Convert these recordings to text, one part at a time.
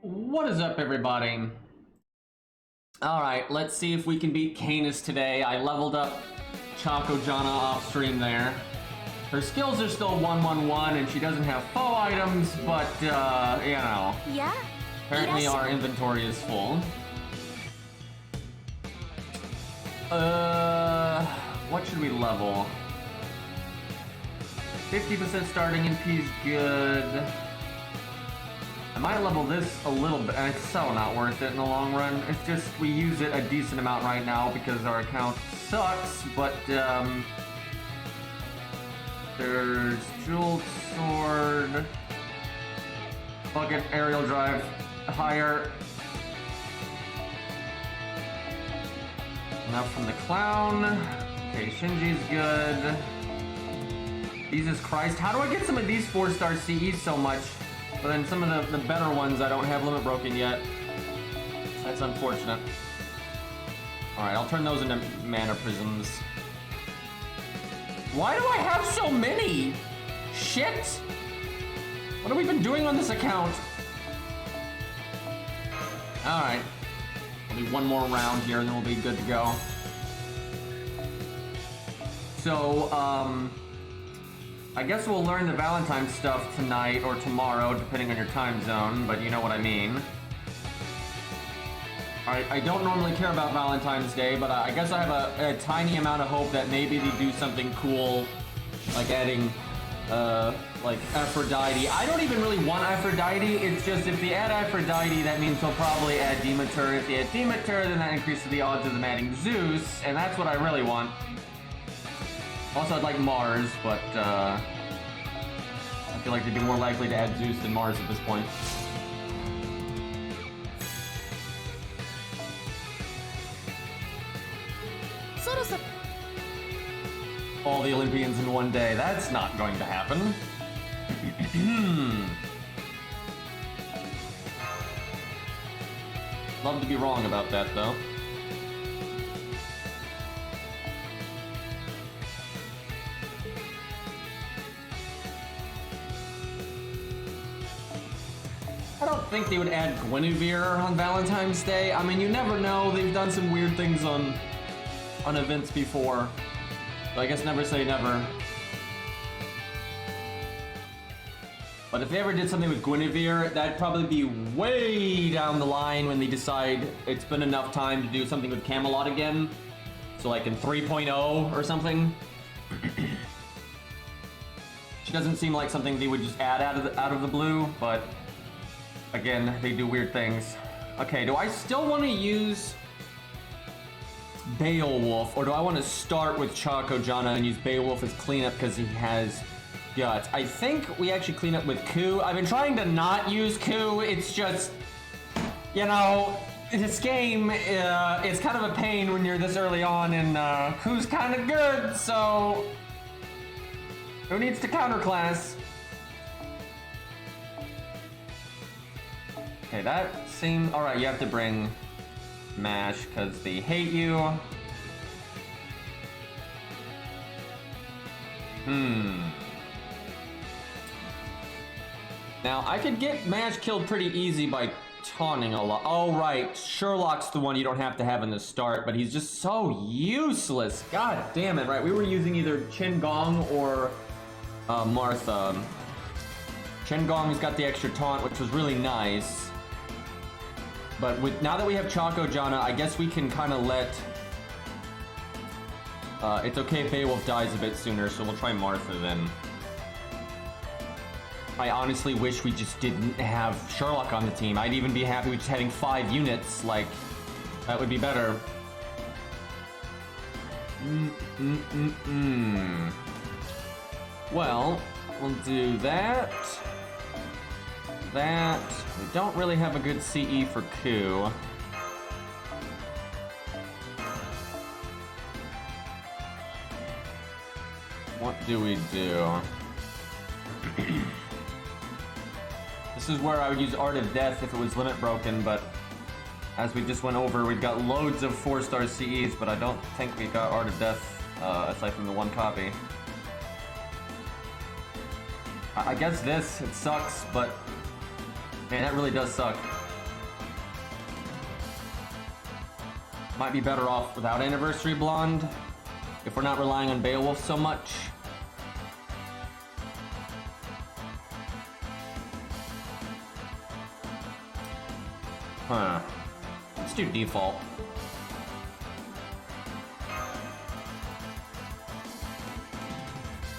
What is up, everybody? Alright, let's see if we can beat Canis today. I leveled up Choco Jana off stream there. Her skills are still 1-1-1 and she doesn't have foe items, but, you know. Yeah? Apparently our inventory is full. What should we level? 50% starting MP is good. I might level this a little bit, and it's so not worth it in the long run. It's just, we use it a decent amount right now because our account sucks, but, there's Jeweled Sword, Bucket, Aerial Drive, higher. Enough from the Clown. Okay, Shinji's good. Jesus Christ, how do I get some of these 4-star CEs so much? But then some of the better ones I don't have limit broken yet. That's unfortunate. Alright, I'll turn those into mana prisms. Why do I have so many? Shit! What have we been doing on this account? Alright. I'll do one more round here and then we'll be good to go. So, I guess we'll learn the Valentine's stuff tonight or tomorrow, depending on your time zone, but you know what I mean. I don't normally care about Valentine's Day, but I guess I have a tiny amount of hope that maybe they do something cool, like adding, like Aphrodite. I don't even really want Aphrodite, it's just if they add Aphrodite, that means they'll probably add Demeter. If they add Demeter, then that increases the odds of them adding Zeus, and that's what I really want. Also, I'd like Mars, but, I feel like they'd be more likely to add Zeus than Mars at this point. All the Olympians in one day. That's not going to happen. Love to be wrong about that, though. I don't think they would add Guinevere on Valentine's Day. I mean, you never know. They've done some weird things on events before. So I guess never say never. But if they ever did something with Guinevere, that'd probably be way down the line when they decide it's been enough time to do something with Camelot again. So like in 3.0 or something. She doesn't seem like something they would just add out of the blue, but again, they do weird things. Okay, do I still want to use Beowulf, or do I want to start with Choco Jana and use Beowulf as cleanup because he has guts? I think we actually clean up with Ku. I've been trying to not use Ku. It's just, you know, this game, it's kind of a pain when you're this early on, and Ku's kind of good, so who needs to counterclass? Okay, that seems... Alright, you have to bring Mash, because they hate you. Now, I could get Mash killed pretty easy by taunting a lot. Oh, right. Sherlock's the one you don't have to have in the start, but he's just so useless. God damn it, right. We were using either Chen Gong or Martha. Chen Gong's got the extra taunt, which was really nice. But now that we have Choco Jana, I guess we can kind of let... it's okay if Beowulf dies a bit sooner, so we'll try Martha then. I honestly wish we just didn't have Sherlock on the team. I'd even be happy with just having 5 units, like, that would be better. Well, we'll do that. That. We don't really have a good CE for Ku. What do we do? This is where I would use Art of Death if it was limit broken, but as we just went over, we've got loads of 4-star CEs, but I don't think we got Art of Death aside from the one copy. I guess this, it sucks, but man, that really does suck. Might be better off without Anniversary Blonde if we're not relying on Beowulf so much. Huh. Let's do default.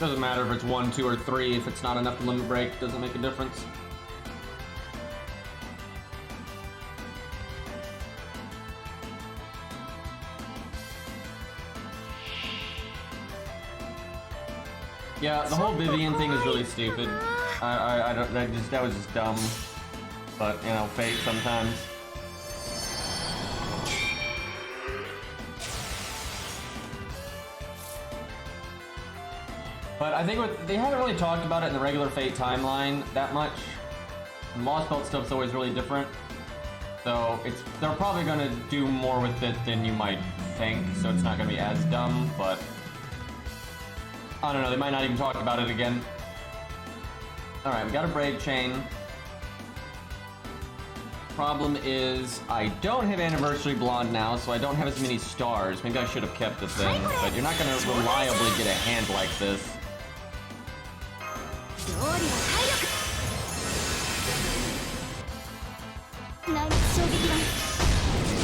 Doesn't matter if it's 1, 2, or 3. If it's not enough to limit break, it doesn't make a difference. Yeah, the whole Vivian thing is really stupid. I don't. That was just dumb. But you know, fate sometimes. But I think they haven't really talked about it in the regular Fate timeline that much. And Lost Belt stuff's always really different. So they're probably gonna do more with it than you might think. So it's not gonna be as dumb, but I don't know. They might not even talk about it again. All right, we got a Brave Chain. Problem is, I don't have Anniversary Blonde now, so I don't have as many stars. Maybe I should have kept the thing, but you're not gonna reliably get a hand like this.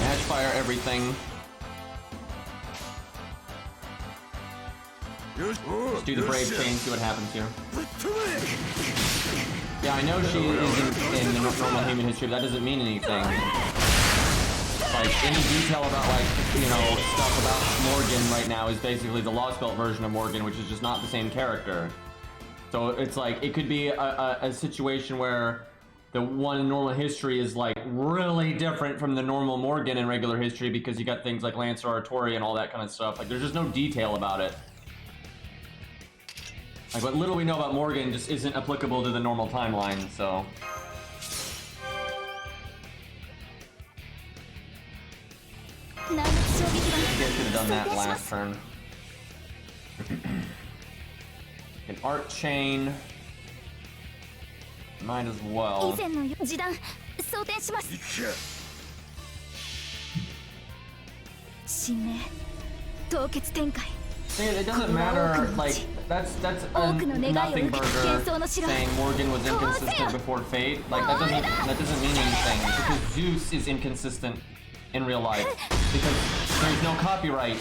Match fire everything. Just do the Brave Chain, see what happens here. Yeah, I know she isn't in the normal human history, but that doesn't mean anything. Like, any detail about, like, you know, stuff about Morgan right now is basically the Lost Belt version of Morgan, which is just not the same character. So it's like, it could be a situation where the one in normal history is, like, really different from the normal Morgan in regular history because you got things like Lancer Artori and all that kind of stuff. Like, there's just no detail about it. Like, what little we know about Morgan just isn't applicable to the normal timeline, so... I should have done that last turn. An Art Chain. Might as well. It doesn't matter, like, that's a nothing burger saying Morgan was inconsistent before Fate. Like, that doesn't mean anything, because Zeus is inconsistent in real life. Because there's no copyright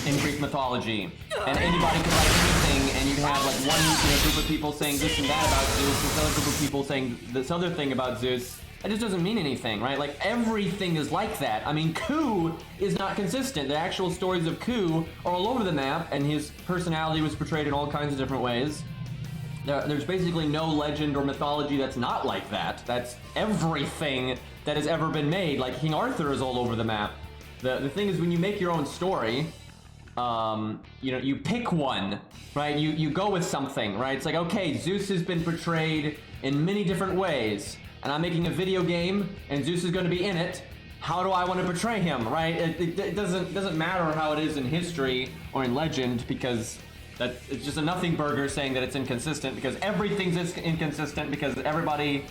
in Greek mythology. And anybody can write anything, and you can have, like, one group of people saying this and that about Zeus, and another group of people saying this other thing about Zeus. It just doesn't mean anything, right? Like, everything is like that. I mean, Ku is not consistent. The actual stories of Ku are all over the map, and his personality was portrayed in all kinds of different ways. There's basically no legend or mythology that's not like that. That's everything that has ever been made. Like, King Arthur is all over the map. The thing is, when you make your own story, you know, you pick one, right? You go with something, right? It's like, okay, Zeus has been portrayed in many different ways. And I'm making a video game, and Zeus is going to be in it. How do I want to portray him, right? It doesn't matter how it is in history or in legend, because it's just a nothing burger saying that it's inconsistent, because everything's inconsistent, because everybody,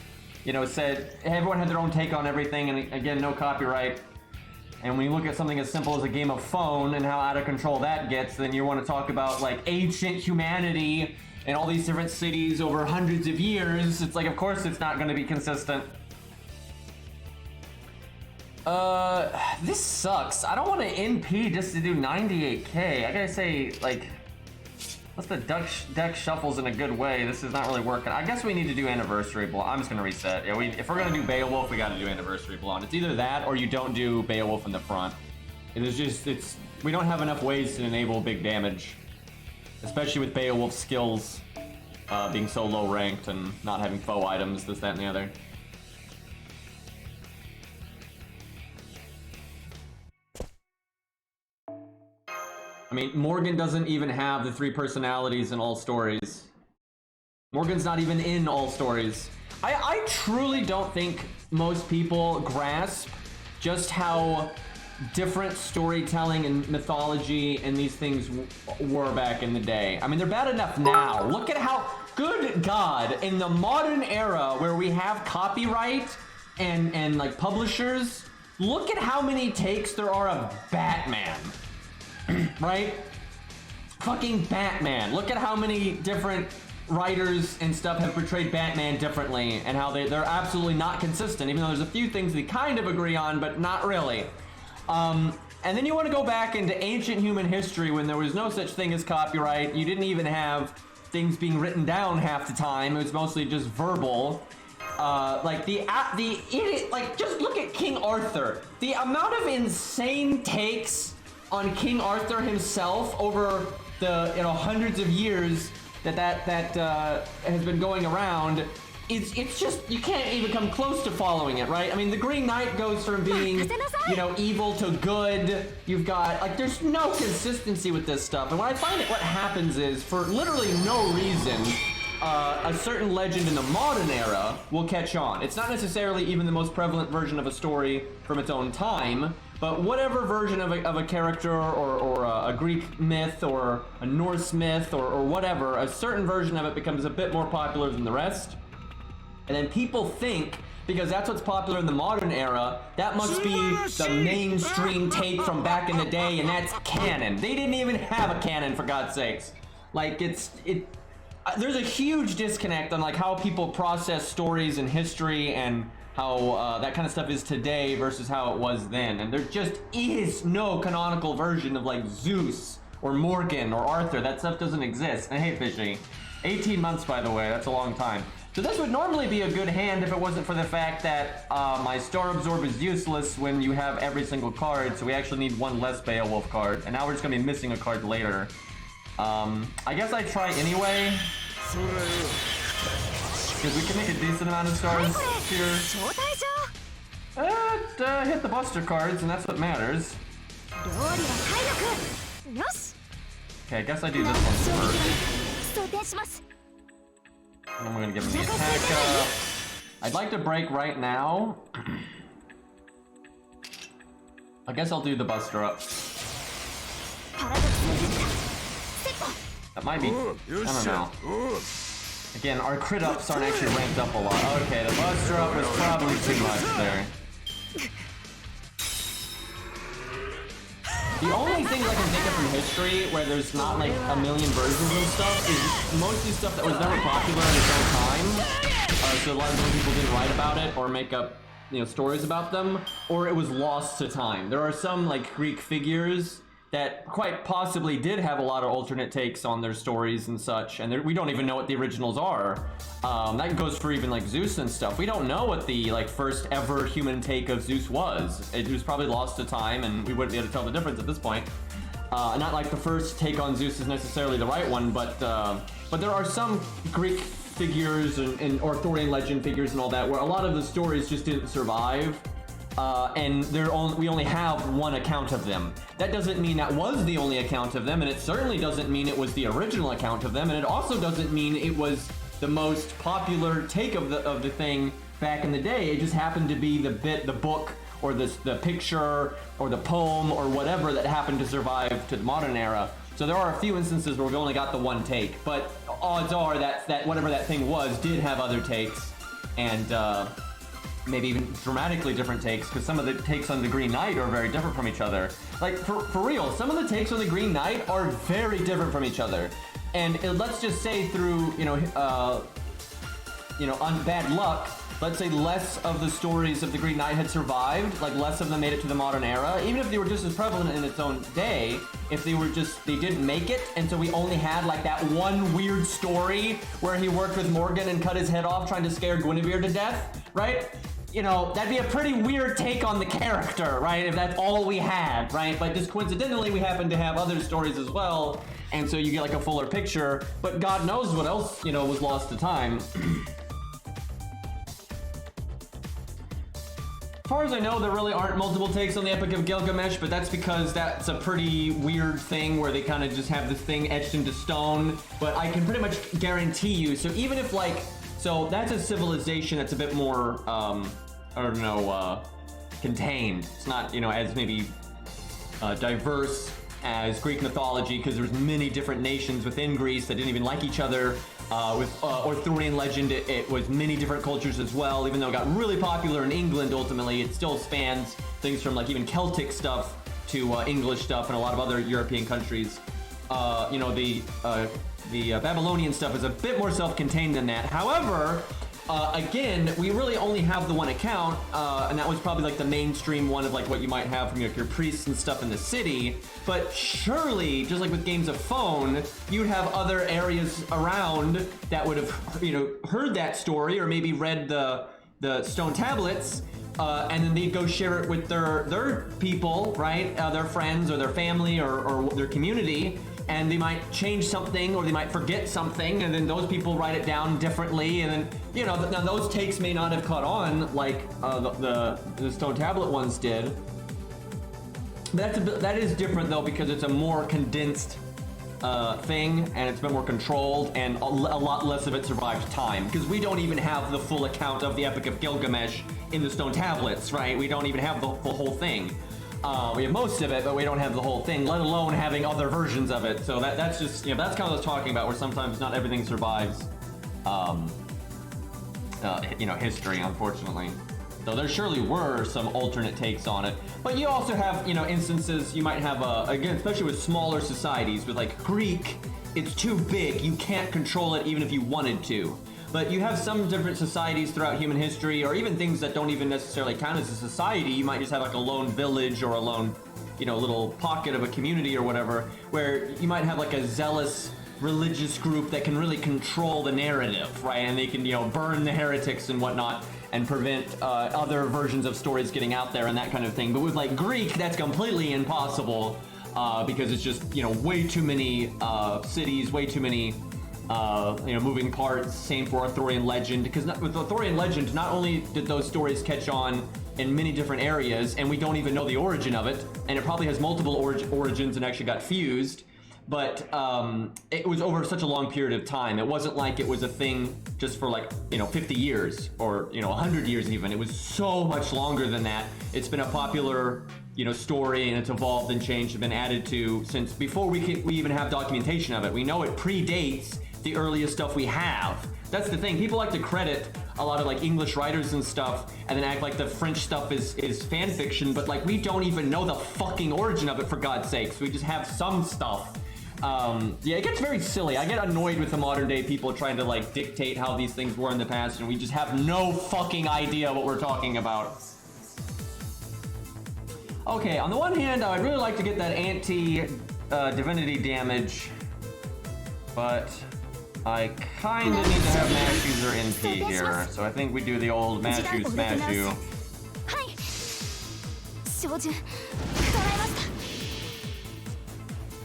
you know, said everyone had their own take on everything, and again, no copyright. And when you look at something as simple as a game of phone and how out of control that gets, then you want to talk about, like, ancient humanity and all these different cities over hundreds of years. It's like, of course it's not going to be consistent. This sucks. I don't want to NP just to do 98k. I gotta say, like, unless the deck shuffles in a good way, this is not really working. I guess we need to do Anniversary Blonde. I'm just gonna reset. Yeah, if we're gonna do Beowulf, we gotta do Anniversary Blonde. It's either that or you don't do Beowulf in the front. We don't have enough ways to enable big damage. Especially with Beowulf's skills being so low ranked and not having foe items, this, that, and the other. I mean, Morgan doesn't even have the 3 personalities in all stories. Morgan's not even in all stories. I truly don't think most people grasp just how different storytelling and mythology and these things were back in the day. I mean, they're bad enough now. Look at how, good God, in the modern era where we have copyright and like publishers, look at how many takes there are of Batman, right? Fucking Batman. Look at how many different writers and stuff have portrayed Batman differently, and how they're absolutely not consistent, even though there's a few things we kind of agree on, but not really. And then you want to go back into ancient human history when there was no such thing as copyright. You didn't even have things being written down half the time. It was mostly just verbal. Like just look at King Arthur. The amount of insane takes on King Arthur himself over the hundreds of years that has been going around. It's just, you can't even come close to following it, right? I mean, the Green Knight goes from being, evil to good. You've got, like, there's no consistency with this stuff. And what I find what happens is, for literally no reason, a certain legend in the modern era will catch on. It's not necessarily even the most prevalent version of a story from its own time, but whatever version of a character or a Greek myth or a Norse myth or whatever, a certain version of it becomes a bit more popular than the rest. And then people think, because that's what's popular in the modern era, that must be the mainstream take from back in the day, and that's canon. They didn't even have a canon, for God's sakes. Like, there's a huge disconnect on like how people process stories and history and how that kind of stuff is today versus how it was then. And there just is no canonical version of like Zeus or Morgan or Arthur. That stuff doesn't exist. I hate Fishy. 18 months, by the way, that's a long time. So this would normally be a good hand if it wasn't for the fact that my Star Absorb is useless when you have every single card, so we actually need one less Beowulf card, and now we're just gonna be missing a card later. I guess I try anyway, because we can make a decent amount of stars here. Hit the Buster cards, and that's what matters. Okay, I guess I do this one first. And then we're gonna give him the attack. I'd like to break right now. I guess I'll do the Buster up. That might be, I don't know. Again, our crit ups aren't actually ranked up a lot. Okay, the Buster up was probably too much there. The only things I can think of from history where there's not like a million versions and stuff is mostly stuff that was never popular in its own time. So a lot of people didn't write about it or make up, stories about them, or it was lost to time. There are some like Greek figures that quite possibly did have a lot of alternate takes on their stories and such, and we don't even know what the originals are. That goes for even like Zeus and stuff. We don't know what the like first ever human take of Zeus was. It was probably lost to time, and we wouldn't be able to tell the difference at this point. Not like the first take on Zeus is necessarily the right one, but there are some Greek figures and Arthurian legend figures and all that where a lot of the stories just didn't survive. And we only have one account of them. That doesn't mean that was the only account of them, and it certainly doesn't mean it was the original account of them, and it also doesn't mean it was the most popular take of the thing back in the day. It just happened to be the book, or the picture, or the poem, or whatever that happened to survive to the modern era. So there are a few instances where we've only got the one take, but odds are that whatever that thing was did have other takes, and maybe even dramatically different takes, because some of the takes on the Green Knight are very different from each other. Like, for real, some of the takes on the Green Knight are very different from each other. And let's just say through, on bad luck, let's say less of the stories of the Green Knight had survived, like less of them made it to the modern era, even if they were just as prevalent in its own day, if they didn't make it, and so we only had like that one weird story where he worked with Morgan and cut his head off trying to scare Guinevere to death, right? That'd be a pretty weird take on the character, right? If that's all we had, right? But just coincidentally, we happen to have other stories as well, and so you get like a fuller picture, but God knows what else, was lost to time. As far as I know, there really aren't multiple takes on the Epic of Gilgamesh, but that's because that's a pretty weird thing where they kind of just have this thing etched into stone. But I can pretty much guarantee you, so even if so that's a civilization that's a bit more, contained. It's not, as maybe diverse as Greek mythology, because there's many different nations within Greece that didn't even like each other. With Arthurian legend, it was many different cultures as well. Even though it got really popular in England, ultimately, it still spans things from like even Celtic stuff to English stuff and a lot of other European countries. You know, the Babylonian stuff is a bit more self-contained than that. However, again, we really only have the one account, and that was probably like the mainstream one of like what you might have from like, your priests and stuff in the city. But surely, just like with games of phone, you'd have other areas around that would have, you know, heard that story or maybe read the stone tablets, and then they'd go share it with their people, right? Their friends or their family or their community. And they might change something or they might forget something, and then those people write it down differently, and then, you know, now those takes may not have caught on like the stone tablet ones did. But that is different though, because it's a more condensed thing, and it's a bit more controlled, and a lot less of it survived time, because we don't even have the full account of the Epic of Gilgamesh in the stone tablets, right? We don't even have the whole thing. We have most of it, but we don't have the whole thing, let alone having other versions of it. So that's just, you know, that's kind of what I was talking about, where sometimes not everything survives, you know, history, unfortunately. So there surely were some alternate takes on it. But you also have, you know, instances, you might have, again, especially with smaller societies, with like Greek, it's too big, you can't control it even if you wanted to. But you have some different societies throughout human history, or even things that don't even necessarily count as a society. You might just have like a lone village or a lone, you know, little pocket of a community or whatever, where you might have like a zealous religious group that can really control the narrative, right? And they can, you know, burn the heretics and whatnot and prevent other versions of stories getting out there and that kind of thing. But with like Greek, that's completely impossible because it's just, you know, way too many cities, way too many you know, moving parts. Same for Arthurian legend, because with Arthurian legend, not only did those stories catch on in many different areas, and we don't even know the origin of it, and it probably has multiple origins and actually got fused, but it was over such a long period of time. It wasn't like it was a thing just for like, you know, 50 years or, you know, 100 years even. It was so much longer than that. It's been a popular, you know, story, and it's evolved and changed and been added to since before we even have documentation of it. We know it predates the earliest stuff we have. That's the thing. People like to credit a lot of like English writers and stuff and then act like the French stuff is fan fiction, but like we don't even know the fucking origin of it, for God's sakes. We just have some stuff. Yeah, it gets very silly. I get annoyed with the modern day people trying to like dictate how these things were in the past, and we just have no fucking idea what we're talking about. Okay, on the one hand, I'd really like to get that anti-divinity damage, but I kinda need to have Mashu or NP here, so I think we do the old Mashu Smashu.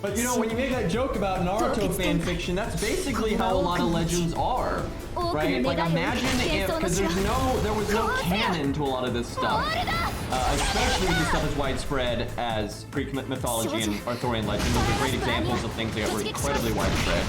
But you know, when you make that joke about Naruto fanfiction, that's basically how a lot of legends are, right? Like imagine if, because there was no canon to a lot of this stuff, especially if this stuff is widespread as Greek mythology and Arthurian legend. Those are great examples of things that were incredibly widespread.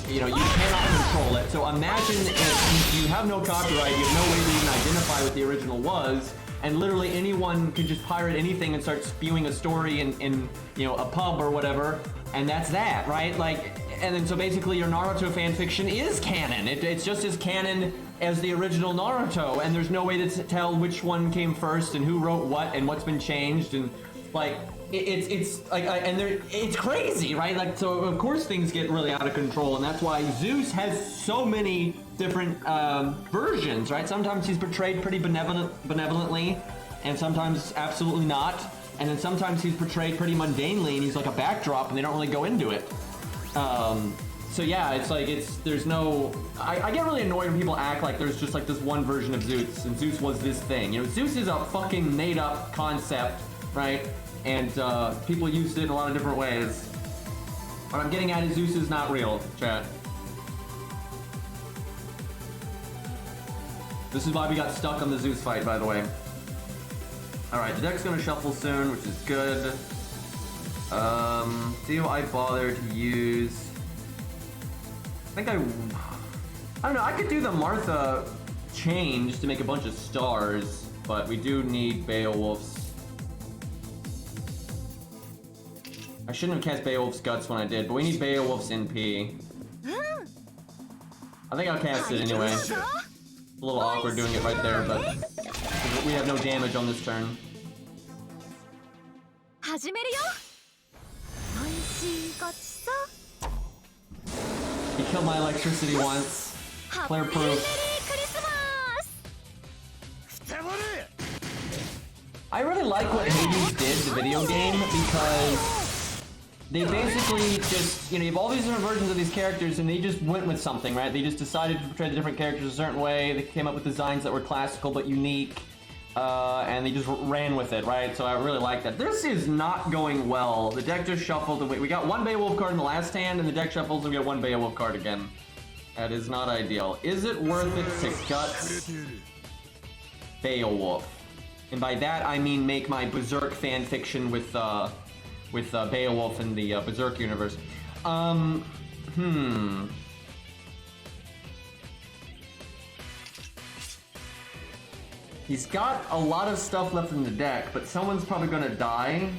You know, you cannot control it. So imagine if you have no copyright, you have no way to even identify what the original was, and literally anyone could just pirate anything and start spewing a story in you know, a pub or whatever, and that's that, right? Like, and then so basically your Naruto fanfiction is canon. It's just as canon as the original Naruto, and there's no way to tell which one came first and who wrote what and what's been changed, and like it's like it's crazy, right? Like, so of course things get really out of control, and that's why Zeus has so many different versions, right? Sometimes he's portrayed pretty benevolently, and sometimes absolutely not, and then sometimes he's portrayed pretty mundanely, and he's like a backdrop, and they don't really go into it. So yeah, it's like there's no. I get really annoyed when people act like there's just like this one version of Zeus, and Zeus was this thing. You know, Zeus is a fucking made-up concept, right? And people used it in a lot of different ways. What I'm getting at is Zeus is not real, chat. This is why we got stuck on the Zeus fight, by the way. Alright, the deck's gonna shuffle soon, which is good. Do I bother to use... I don't know, I could do the Martha change to make a bunch of stars, but we do need Beowulf's. I shouldn't have cast Beowulf's Guts when I did, but we need Beowulf's NP. I think I'll cast it anyway. It's a little awkward doing it right there, but we have no damage on this turn. He killed my electricity once. Clear proof. I really like what Hades did, the video game, because they basically just, you know, you have all these different versions of these characters and they just went with something, right? They just decided to portray the different characters a certain way. They came up with designs that were classical but unique, and they just ran with it, right? So I really like that. This is not going well. The deck just shuffled. We got one Beowulf card in the last hand, and the deck shuffles and we get one Beowulf card again. That is not ideal. Is it worth it to guts Beowulf? And by that I mean make my Berserk fan fiction with Beowulf in the Berserk universe. He's got a lot of stuff left in the deck, but someone's probably gonna die,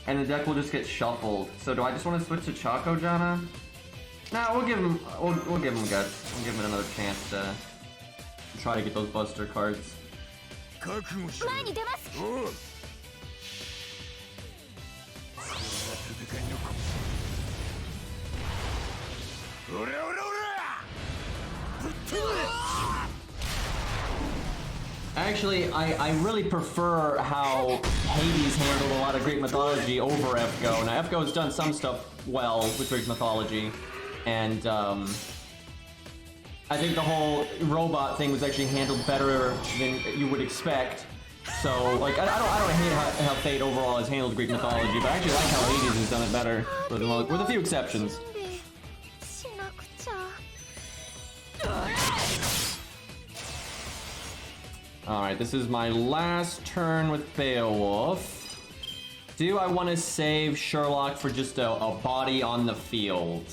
and the deck will just get shuffled. So do I just want to switch to Chaco Jana? Nah, we'll give him guts. We'll give him another chance to try to get those Buster cards. Actually, I really prefer how Hades handled a lot of Greek mythology over FGO. Now, FGO has done some stuff well with Greek mythology, and I think the whole robot thing was actually handled better than you would expect. So, like, I don't hate how Fate overall has handled Greek mythology, but I actually like how Hades has done it better, with a few exceptions. Alright, this is my last turn with Beowulf. Do I want to save Sherlock for just a body on the field?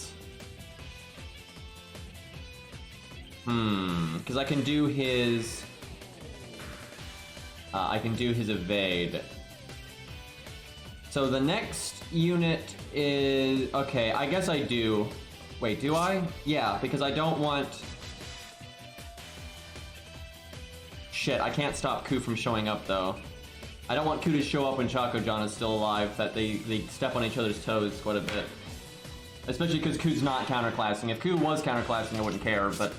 Because I can do his... evade. So the next unit is... Okay, I guess I do. Wait, do I? Yeah, because I don't want... Shit, I can't stop Ku from showing up, though. I don't want Ku to show up when Chaco-John is still alive, that they step on each other's toes quite a bit. Especially because Ku's not counterclassing. If Ku was counterclassing, I wouldn't care, but,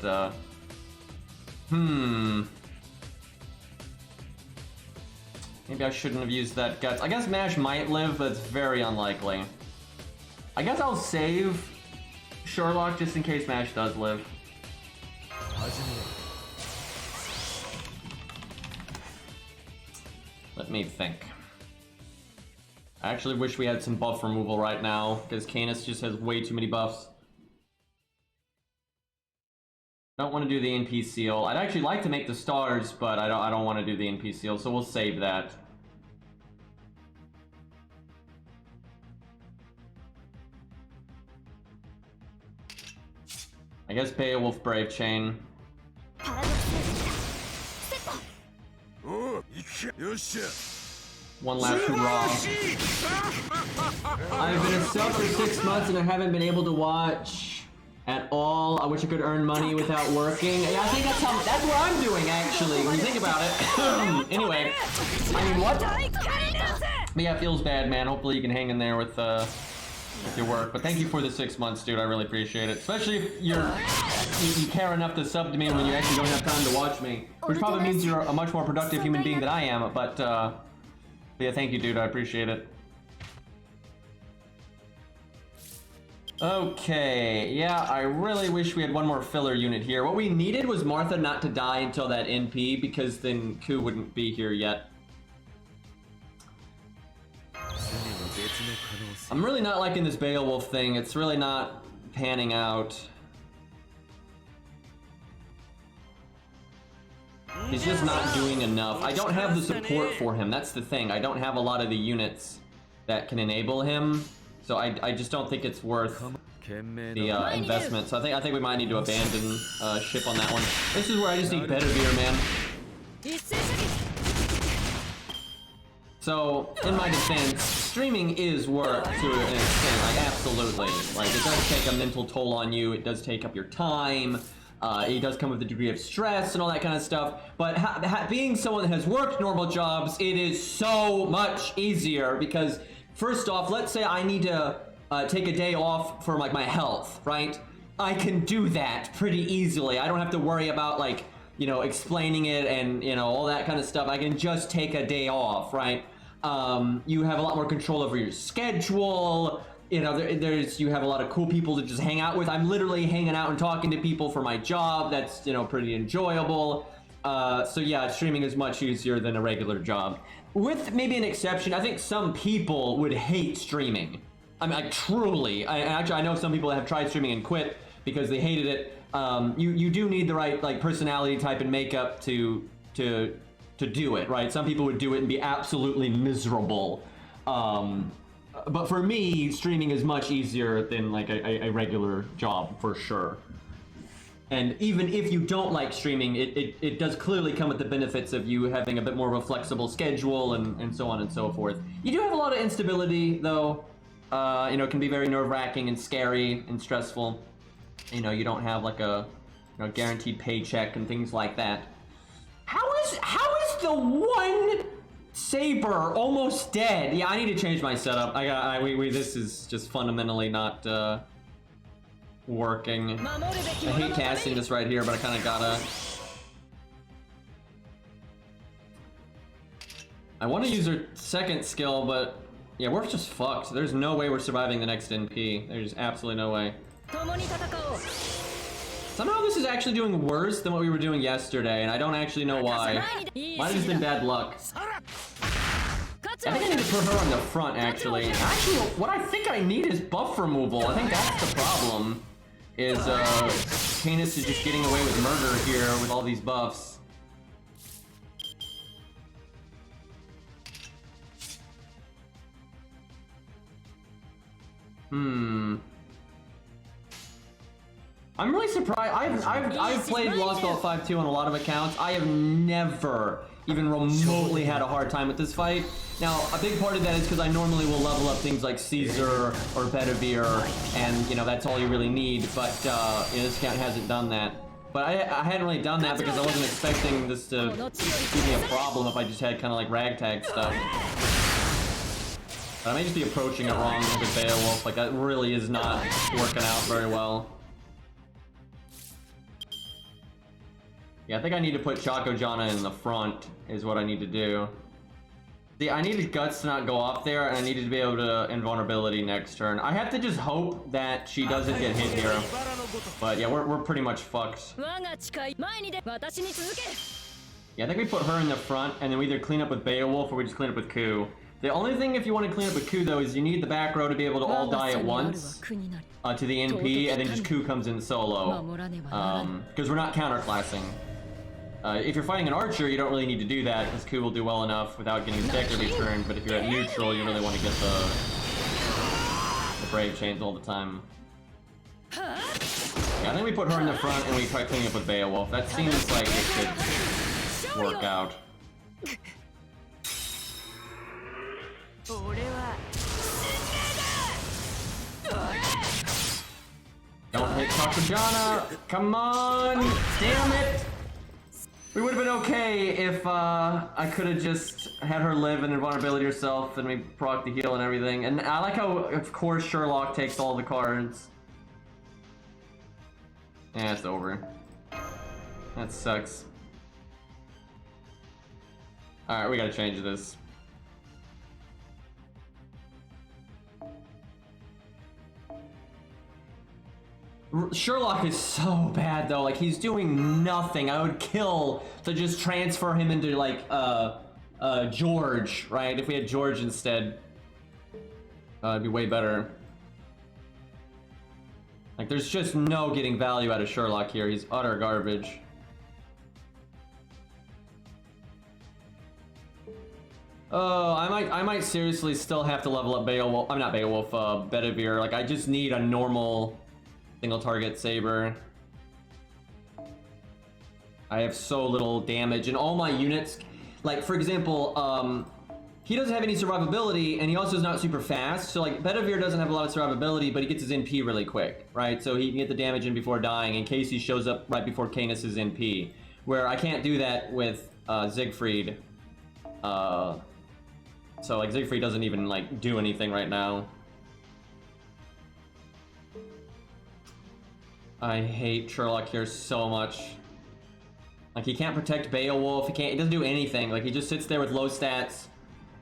maybe I shouldn't have used that guts. I guess Mash might live, but it's very unlikely. I guess I'll save Sherlock just in case Mash does live. Let me think. I actually wish we had some buff removal right now, because Canis just has way too many buffs. I don't want to do the NP seal. I'd actually like to make the stars, but I don't want to do the NP seal, so we'll save that. I guess Beowulf Brave Chain. One last hurrah. I've been a sub for 6 months and I haven't been able to watch at all. I wish I could earn money without working. Yeah, I think that's what I'm doing actually, when you think about it. Anyway, I mean, what? But yeah, it feels bad, man. Hopefully you can hang in there with your work. But thank you for the 6 months, dude. I really appreciate it. Especially if you care enough to sub to me when you actually don't have time to watch me. Which probably means you're a much more productive human being than I am. But yeah, thank you, dude. I appreciate it. Okay, yeah, I really wish we had one more filler unit here. What we needed was Martha not to die until that NP, because then Ku wouldn't be here yet. I'm really not liking this Beowulf thing. It's really not panning out. He's just not doing enough. I don't have the support for him. That's the thing. I don't have a lot of the units that can enable him. So I just don't think it's worth the investment. So I think we might need to abandon ship on that one. This is where I just need better beer, man. So, in my defense, streaming is work to an extent, like absolutely. Like, it does take a mental toll on you, it does take up your time, It does come with a degree of stress and all that kind of stuff, but being someone that has worked normal jobs, it is so much easier because, first off, let's say I need to take a day off for like my health, right? I can do that pretty easily. I don't have to worry about like, you know, explaining it and, you know, all that kind of stuff. I can just take a day off, right? You have a lot more control over your schedule. You know, you have a lot of cool people to just hang out with. I'm literally hanging out and talking to people for my job. That's, you know, pretty enjoyable. So yeah, streaming is much easier than a regular job. With maybe an exception, I think some people would hate streaming. I mean, truly. Actually, I know some people that have tried streaming and quit because they hated it. You do need the right like personality type and makeup to do it, right? Some people would do it and be absolutely miserable. But for me, streaming is much easier than like a regular job for sure. And even if you don't like streaming, it does clearly come with the benefits of you having a bit more of a flexible schedule and so on and so forth. You do have a lot of instability though. You know, it can be very nerve-wracking and scary and stressful. You know, you don't have like a guaranteed paycheck and things like that. How is the one saber almost dead? Yeah, I need to change my setup. This is just fundamentally not working. I hate casting this right here, but I kind of gotta. I want to use her second skill, but yeah, we're just fucked. There's no way we're surviving the next NP. There's absolutely no way. Somehow this is actually doing worse than what we were doing yesterday, and I don't actually know why. Might have just been bad luck. I think I need to put her on the front, actually. Actually, what I think I need is buff removal. I think that's the problem. Is, Canis is just getting away with murder here with all these buffs. I'm really surprised. I've played Lost Belt 5-2 on a lot of accounts. I have never even remotely had a hard time with this fight. Now, a big part of that is because I normally will level up things like Caesar or Bedivere, and you know that's all you really need. But this account hasn't done that. But I hadn't really done that because I wasn't expecting this to give me a problem if I just had kind of like ragtag stuff. But I may just be approaching it wrong with Beowulf. Like that really is not working out very well. Yeah, I think I need to put Chaco Jana in the front, is what I need to do. See, I needed Guts to not go off there, and I needed to be able to invulnerability next turn. I have to just hope that she doesn't get hit here. But yeah, we're pretty much fucked. Yeah, I think we put her in the front, and then we either clean up with Beowulf or we just clean up with Ku. The only thing if you want to clean up with Ku, though, is you need the back row to be able to all die at once to the NP, and then just Ku comes in solo. Because we're not counterclassing. If you're fighting an archer, you don't really need to do that, because Ku will do well enough without getting his deck returned, but if you're at neutral, you really want to get the Brave Chains all the time. Yeah, I think we put her in the front, and we try cleaning up with Beowulf. That seems like it could work out. Don't hit Kakujana! Come on! Damn it! We would have been okay if I could have just had her live and invulnerability herself and we proc the heal and everything. And I like how, of course, Sherlock takes all the cards. Yeah, it's over. That sucks. Alright, we gotta change this. Sherlock is so bad though, like he's doing nothing. I would kill to just transfer him into like George, right? If we had George instead, it'd be way better. Like there's just no getting value out of Sherlock here. He's utter garbage. Oh, I might seriously still have to level up Beowulf. I'm not Beowulf, Bedivere. Like I just need a normal single target saber. I have so little damage and all my units, like for example, he doesn't have any survivability, and he also is not super fast. So like Bedivere doesn't have a lot of survivability, but he gets his NP really quick, right? So he can get the damage in before dying in case he shows up right before Canis's NP. Where I can't do that with Siegfried. So like Siegfried doesn't even like do anything right now. I hate Sherlock here so much. Like he can't protect Beowulf, he doesn't do anything. Like he just sits there with low stats.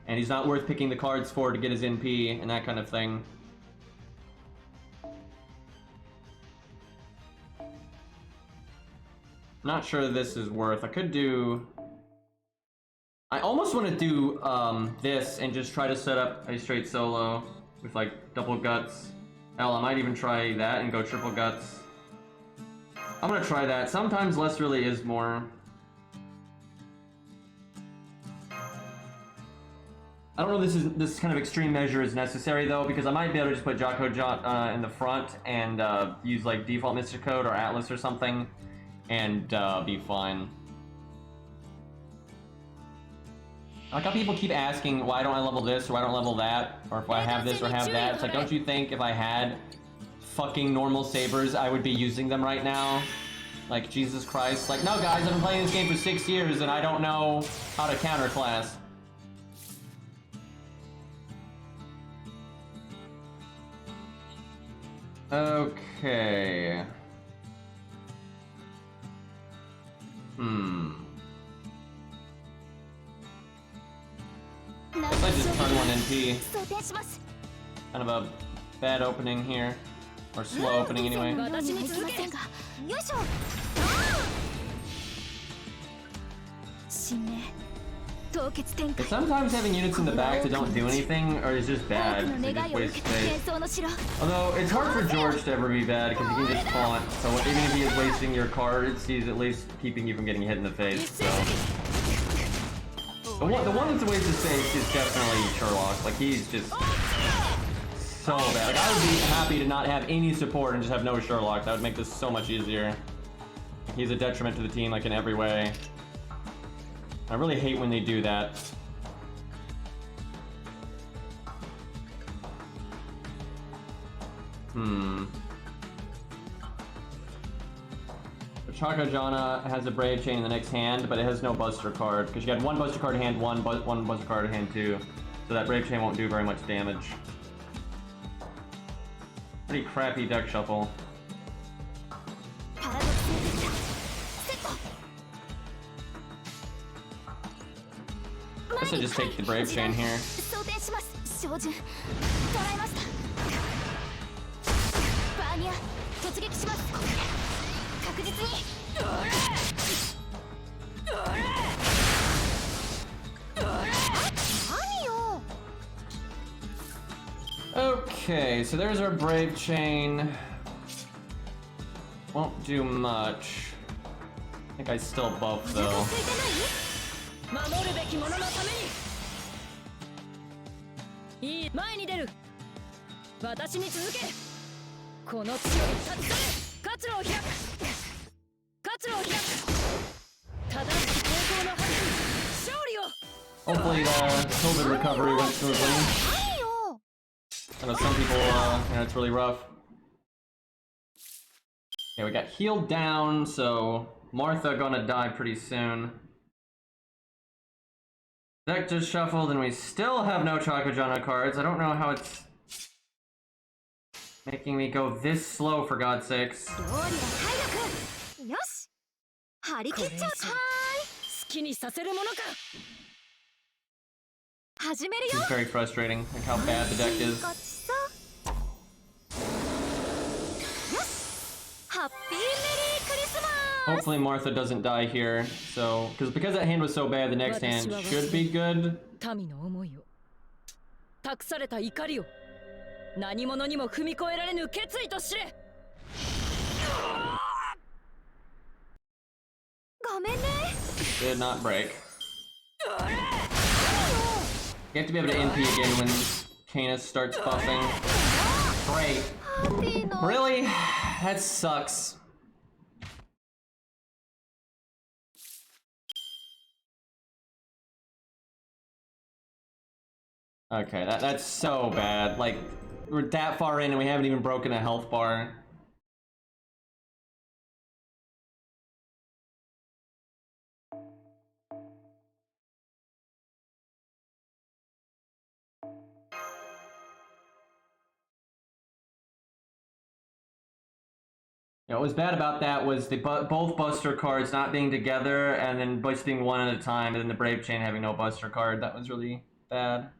And he's not worth picking the cards for to get his NP and that kind of thing. Not sure this is worth. I could do... I almost want to do this and just try to set up a straight solo with like double guts. Hell, I might even try that and go triple guts. I'm gonna try that. Sometimes less really is more. I don't know if this kind of extreme measure is necessary though, because I might be able to just put Jocko in the front and use like default Mystic Code or Atlas or something, and be fine. Like how people keep asking why don't I level this or why don't I level that, or if I have this or have that. It's like, don't you think if I had fucking normal sabers I would be using them right now? Like, Jesus Christ. Like, no guys, I've been playing this game for 6 years and I don't know how to counterclass. Okay. Guess I just turn one NP. Kind of a bad opening here. Or slow opening anyway. But sometimes having units in the back that don't do anything or is just bad, they just waste space. Although it's hard for George to ever be bad because he can just taunt, so even if he is wasting your cards, he's at least keeping you from getting hit in the face, so. The one that's a waste of space is definitely Sherlock. Like, he's just so bad. Like, I would be happy to not have any support and just have no Sherlock. That would make this so much easier. He's a detriment to the team, like, in every way. I really hate when they do that. Chakajana has a Brave Chain in the next hand, but it has no Buster card. Because you got one Buster card in hand one Buster card in hand two. So that Brave Chain won't do very much damage. Pretty crappy deck shuffle. I should just take the Brave Chain here. Okay, so there's our Brave Chain. Won't do much. I think I still buff though. Hopefully the COVID recovery went smoothly. I know some people, it's really rough. Okay, we got healed down, so Martha gonna die pretty soon. Deck just shuffled, and we still have no Chakajana cards. I don't know how it's making me go this slow, for God's sakes. It's very frustrating, like how bad the deck is. Hopefully Martha doesn't die here, so because that hand was so bad, the next hand should be good. Did not break. You have to be able to NP again when Canis starts buffing. Great. Really? That sucks. Okay, that's so bad. Like, we're that far in and we haven't even broken a health bar. You know, what was bad about that was both Buster cards not being together and then busting one at a time, and then the Brave Chain having no Buster card. That was really bad.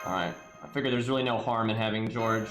Alright, I figured there's really no harm in having George.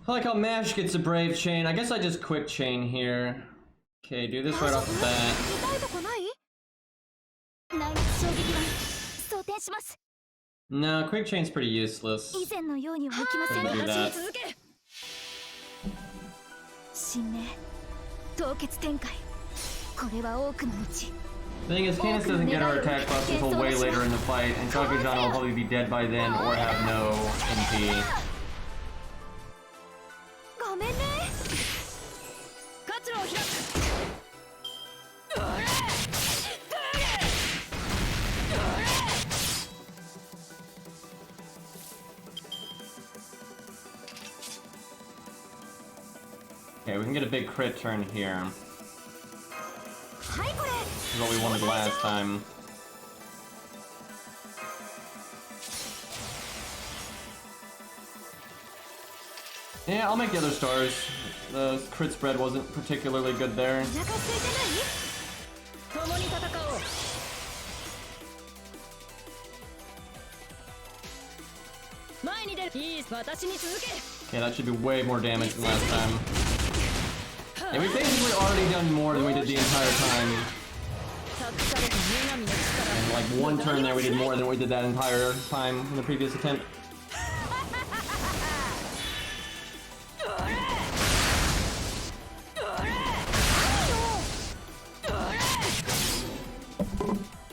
I like how Mash gets a Brave Chain. I guess I just Quick Chain here. Okay, do this right off the bat. No, Quick Chain's pretty useless. Couldn't do that. The thing is, Candace doesn't get her attack buffs until way later in the fight, and Shakujan will probably be dead by then or have no MP. Okay, we can get a big crit turn here. This is what we wanted last time. Yeah, I'll make the other stars. The crit spread wasn't particularly good there. Okay, that should be way more damage than last time. And we've basically already done more than we did the entire time. And like one turn there, we did more than we did that entire time in the previous attempt.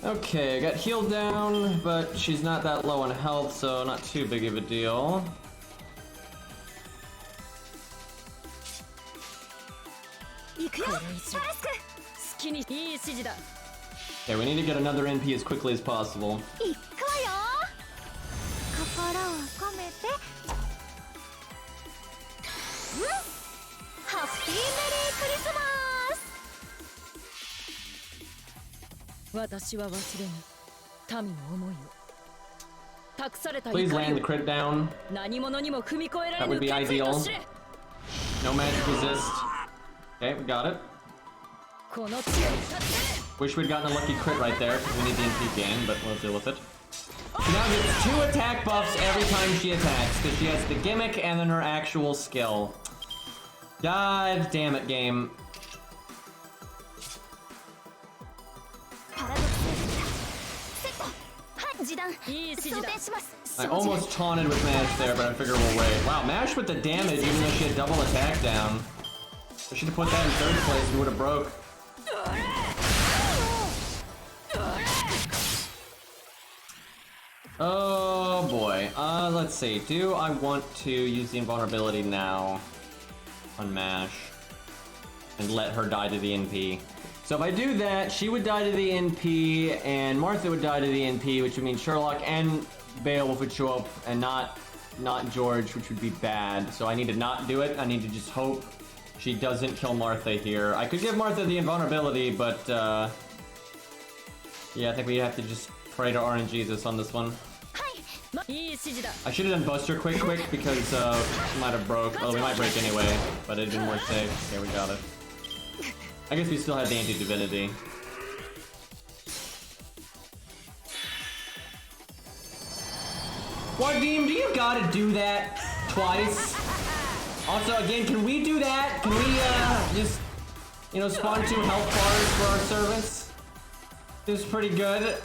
Okay, I got healed down, but she's not that low on health, so not too big of a deal. Okay, we need to get another NP as quickly as possible. Please land the crit down. That would be ideal. No magic resist. Okay, we got it. Wish we'd gotten a lucky crit right there, because we need the NP gain, but we'll deal with it. She now gets 2 attack buffs every time she attacks, because she has the gimmick and then her actual skill. God damn it, game. I almost taunted with Mash there, but I figure we'll wait. Wow, Mash with the damage, even though she had double attack down. I should have put that in 3rd place, we would have broke. Oh boy. Let's see. Do I want to use the invulnerability now on Mash and let her die to the NP? So if I do that, she would die to the NP, and Martha would die to the NP, which would mean Sherlock and Beowulf would show up, and not George, which would be bad. So I need to not do it. I need to just hope she doesn't kill Martha here. I could give Martha the invulnerability, but yeah, I think we have to just pray to RNGesus on this one. I should have done Buster quick because she might have broke. Well, we might break anyway, but it'd been more safe. Okay, we got it. I guess we still had the anti-divinity. Wadim, do you gotta do that twice? Also, again, can we do that? Can we just, you know, spawn 2 health bars for our service? This is pretty good.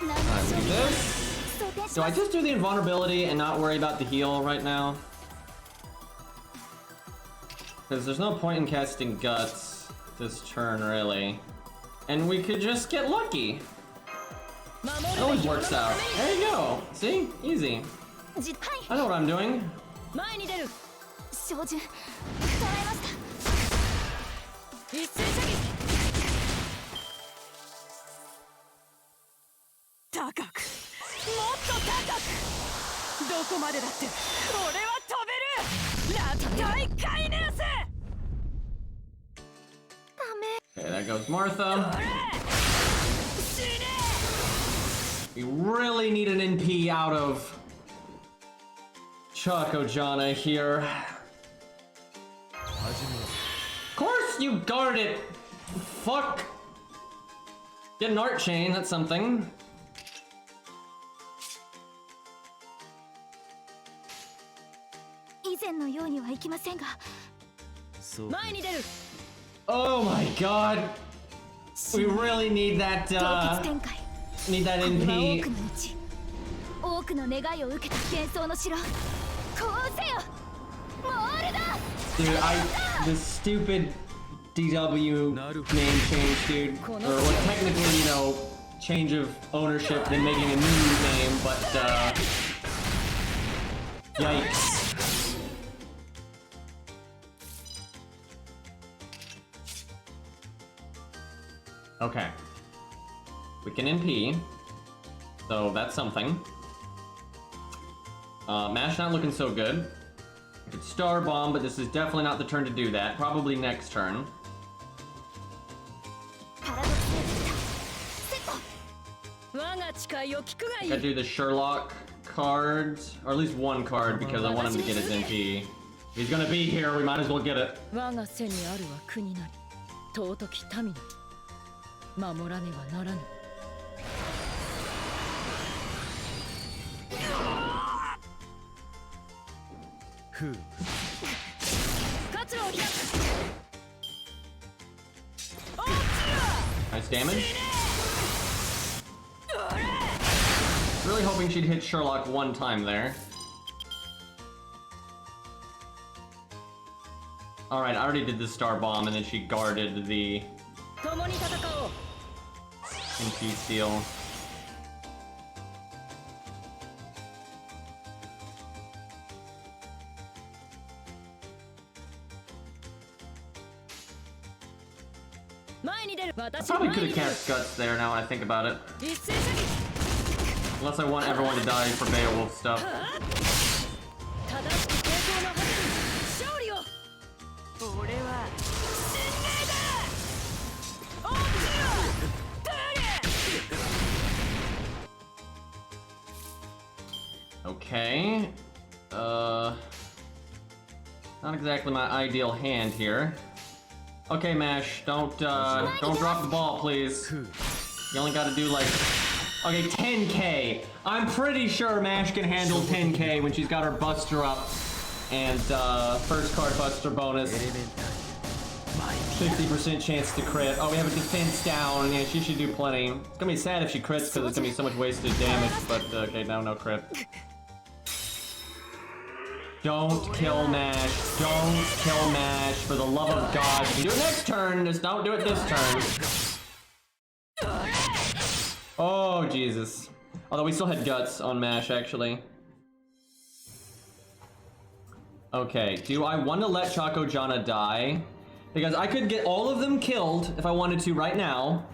Alright, do this. Do I just do the invulnerability and not worry about the heal right now? Because there's no point in casting Guts this turn, really. And we could just get lucky. It always works out. There you go. See? Easy. I know what I'm doing. Okay, there goes Martha. We really need an NP out of Chako-Jana here. Of course you guard it! Fuck! Get an art chain, that's something. Oh my god! We really need that, need that NP. Dude, the stupid DW name change, dude. Or well, technically, you know, change of ownership than making a new name, but, yikes. Okay. We can NP, so that's something. Mash not looking so good. I could Star Bomb, but this is definitely not the turn to do that. Probably next turn. I gotta do the Sherlock cards, or at least one card, because I want him to get his NP. If he's gonna be here, we might as well get it. Nice damage. Really hoping she'd hit Sherlock one time there. Alright, I already did the Star Bomb and then she guarded the NP seal. I probably could have cast Guts there now I think about it. Unless I want everyone to die for Beowulf stuff. Okay. Not exactly my ideal hand here. Okay, Mash, don't drop the ball, please. You only gotta do like... Okay, 10k. I'm pretty sure Mash can handle 10k when she's got her Buster up. And, first card Buster bonus. 50% chance to crit. Oh, we have a defense down. Yeah, she should do plenty. It's gonna be sad if she crits because it's gonna be so much wasted damage, but, okay, now no crit. Don't kill Mash. Don't kill Mash. For the love of God. You can do it next turn. Just don't do it this turn. Oh, Jesus. Although we still had Guts on Mash, actually. Okay, do I want to let Chako-Jana die? Because I could get all of them killed if I wanted to right now.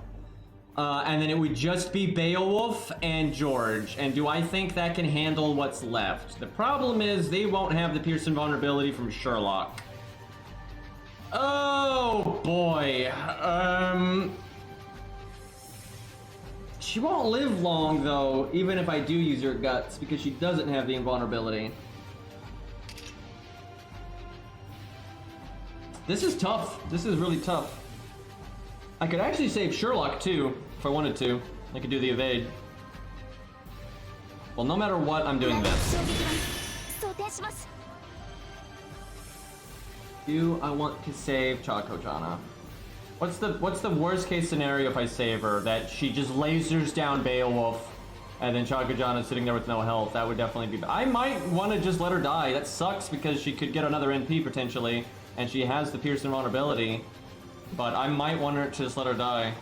And then it would just be Beowulf and George. And do I think that can handle what's left? The problem is they won't have the Pearson vulnerability from Sherlock. Oh boy. She won't live long though, even if I do use her Guts, because she doesn't have the invulnerability. This is tough. This is really tough. I could actually save Sherlock too, if I wanted to. I could do the evade. Well, no matter what, I'm doing this. Do I want to save Chako-Jana? What's the worst case scenario if I save her? That she just lasers down Beowulf, and then Chako-Jana is sitting there with no health. That would definitely be bad. I might want to just let her die. That sucks because she could get another NP potentially, and she has the Pierce invulnerability. But I might want to just let her die.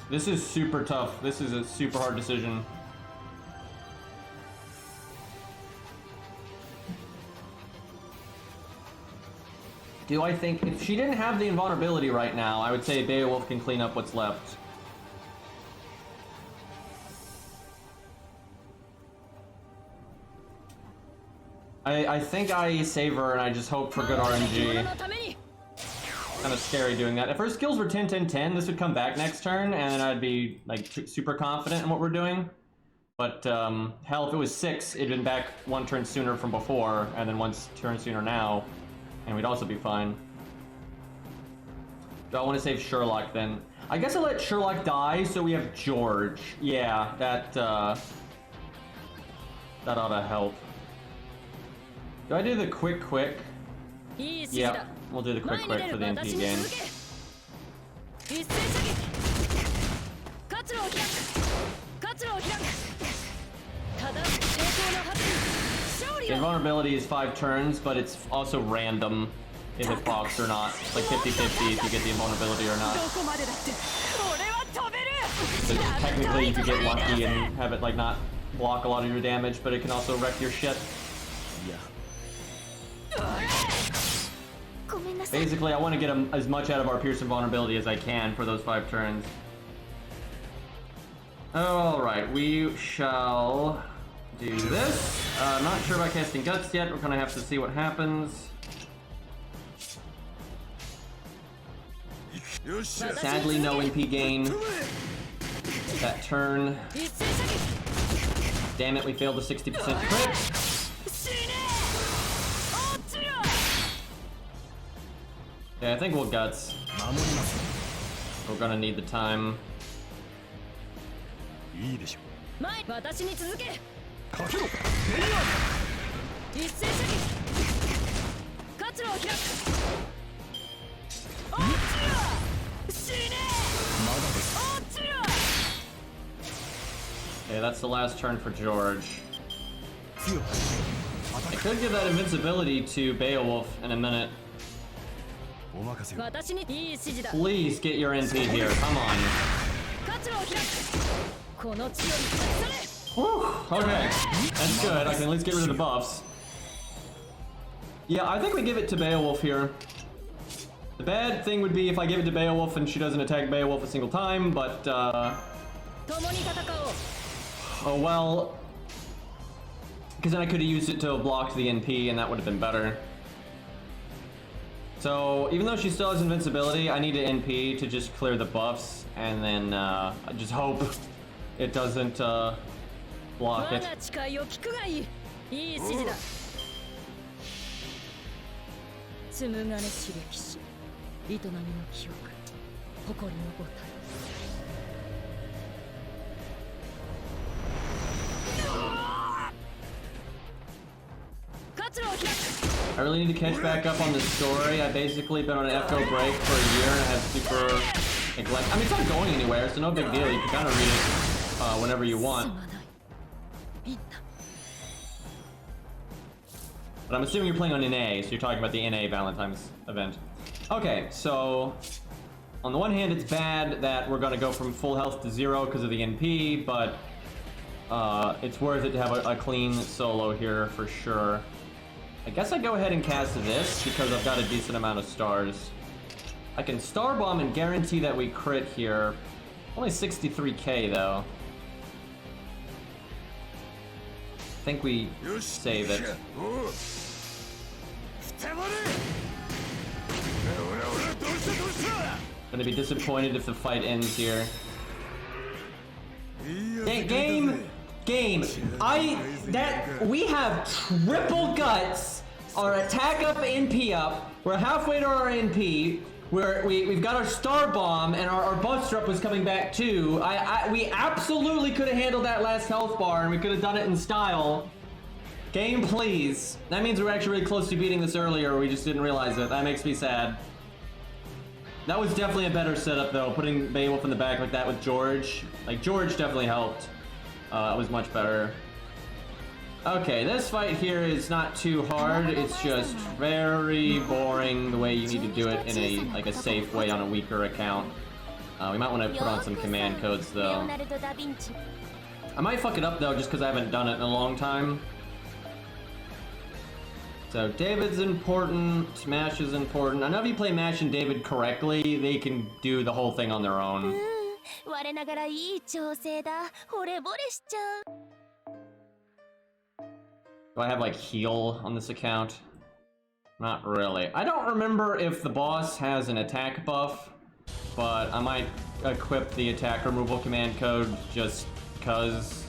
This is super tough. This is a super hard decision. Do I think if she didn't have the invulnerability right now, I would say Beowulf can clean up what's left. I think I save her and I just hope for good RNG. Kind of scary doing that. If her skills were 10-10-10, this would come back next turn and I'd be like super confident in what we're doing. But hell, if it was 6, it'd been back one turn sooner from before and then one turn sooner now, and we'd also be fine. Do I want to save Sherlock then? I guess I'll let Sherlock die so we have George. Yeah, that ought to help. Do I do the quick? Yeah, we'll do the quick for the NP game. The invulnerability is 5 turns, but it's also random if it's boxed or not. It's like 50-50 if you get the invulnerability or not. So technically you could get lucky and have it like not block a lot of your damage, but it can also wreck your shit. Basically, I want to get as much out of our Pierce invulnerability as I can for those 5 turns. Alright, we shall do this. I'm not sure about casting Guts yet. We're gonna have to see what happens. Sadly, no NP gain that turn. Damn it, we failed the 60% crit. Yeah, I think we'll Guts. We're gonna need the time. Okay, that's the last turn for George. I could give that invincibility to Beowulf in a minute. Please get your NP here, come on. Whew, okay, that's good. I can at least get rid of the buffs. Yeah, I think we give it to Beowulf here. The bad thing would be if I give it to Beowulf and she doesn't attack Beowulf a single time, but oh well. Because then I could have used it to block the NP and that would have been better. So, even though she still has invincibility, I need an NP to just clear the buffs, and then I just hope it doesn't block it. I really need to catch back up on the story. I've basically been on an echo break for a year and I have super neglect. I mean, it's not going anywhere, so no big deal. You can kind of read it whenever you want. But I'm assuming you're playing on NA, so you're talking about the NA Valentine's event. Okay, so on the one hand, it's bad that we're going to go from full health to 0 because of the NP, but it's worth it to have a clean solo here for sure. I guess I go ahead and cast this because I've got a decent amount of stars. I can Star Bomb and guarantee that we crit here. Only 63k though. I think we save it. Gonna be disappointed if the fight ends here. Game! Game, we have triple guts, our attack up, NP up, we're halfway to our NP, we've got our star bomb, and our buster up was coming back too. We absolutely could have handled that last health bar, and we could have done it in style. Game, please. That means we're actually really close to beating this earlier, we just didn't realize it. That makes me sad. That was definitely a better setup though, putting Beowulf in the back like that with George. Like, George definitely helped. It was much better. Okay, this fight here is not too hard. It's just very boring the way you need to do it in a safe way on a weaker account. We might want to put on some command codes though. I might fuck it up though just because I haven't done it in a long time. So David's important, Mash is important. I know if you play Mash and David correctly, they can do the whole thing on their own. Do I have like heal on this account? Not really. I don't remember if the boss has an attack buff, but I might equip the attack removal command code just cuz.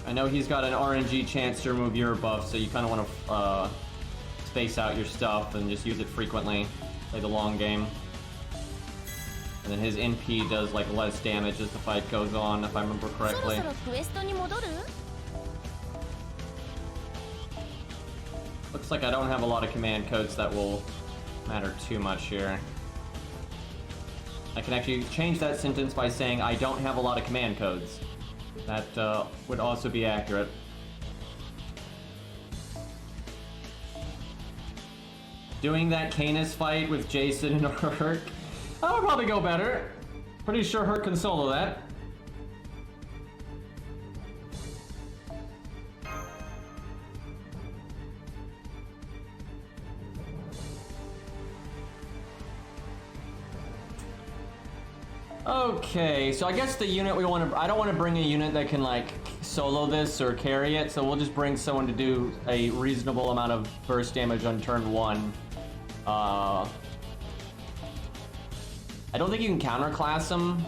I know he's got an RNG chance to remove your buff, so you kind of want to space out your stuff and just use it frequently. Play the long game. And then his NP does like less damage as the fight goes on, if I remember correctly. Looks like I don't have a lot of command codes that will matter too much here. I can actually change that sentence by saying I don't have a lot of command codes. That would also be accurate. Doing that Canis fight with Jason and Herc, that would probably go better. Pretty sure Herc can solo that. Okay, so I guess the unit we want to... I don't want to bring a unit that can, like, solo this or carry it, so we'll just bring someone to do a reasonable amount of burst damage on turn 1. I don't think you can counterclass them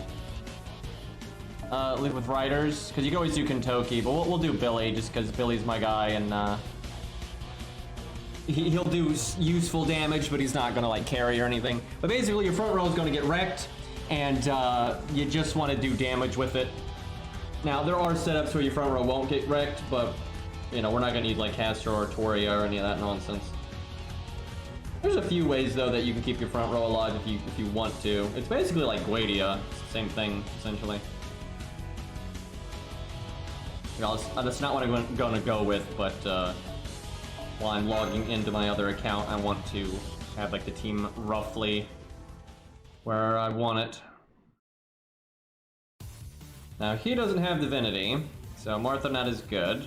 with riders, because you can always do Kentucky, but we'll do Billy, just because Billy's my guy, and he'll do useful damage, but he's not going to, like, carry or anything. But basically, your front row is going to get wrecked, and you just want to do damage with it. Now, there are setups where your front row won't get wrecked, but, you know, we're not going to need, like, Castor or Toria or any of that nonsense. There's a few ways, though, that you can keep your front row alive if you want to. It's basically like Guadia. It's the same thing, essentially. You know, that's not what I'm going to go with, but while I'm logging into my other account, I want to have, like, the team roughly where I want it. Now, he doesn't have Divinity, so Martha not as good.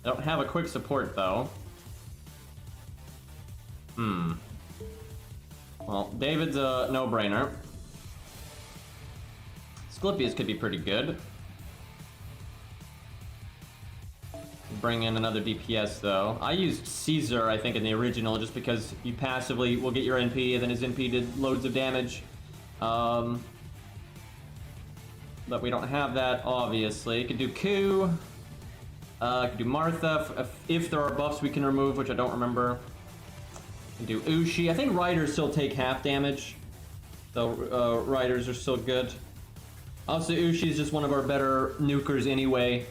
I don't have a quick support, though. Well, David's a no-brainer. Asclepius could be pretty good. Bring in another DPS, though. I used Caesar, I think, in the original, just because you passively will get your NP, and then his NP did loads of damage. But we don't have that, obviously. You could do Ku. Could do Martha, if there are buffs we can remove, which I don't remember. You can do Ushi. I think Riders still take half damage, so Riders are still good. Also, Ushi is just one of our better nukers anyway,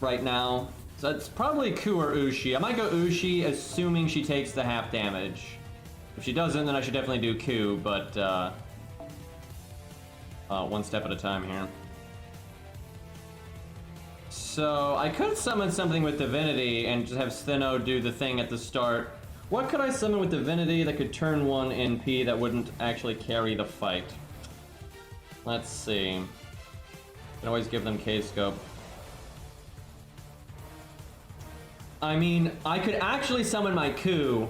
right now. So it's probably Ku or Ushi. I might go Ushi, assuming she takes the half damage. If she doesn't, then I should definitely do Ku, but one step at a time here. So I could summon something with Divinity and just have Stheno do the thing at the start. What could I summon with Divinity that could turn 1 NP that wouldn't actually carry the fight? Let's see. You can always give them K-Scope. I mean, I could actually summon my Ku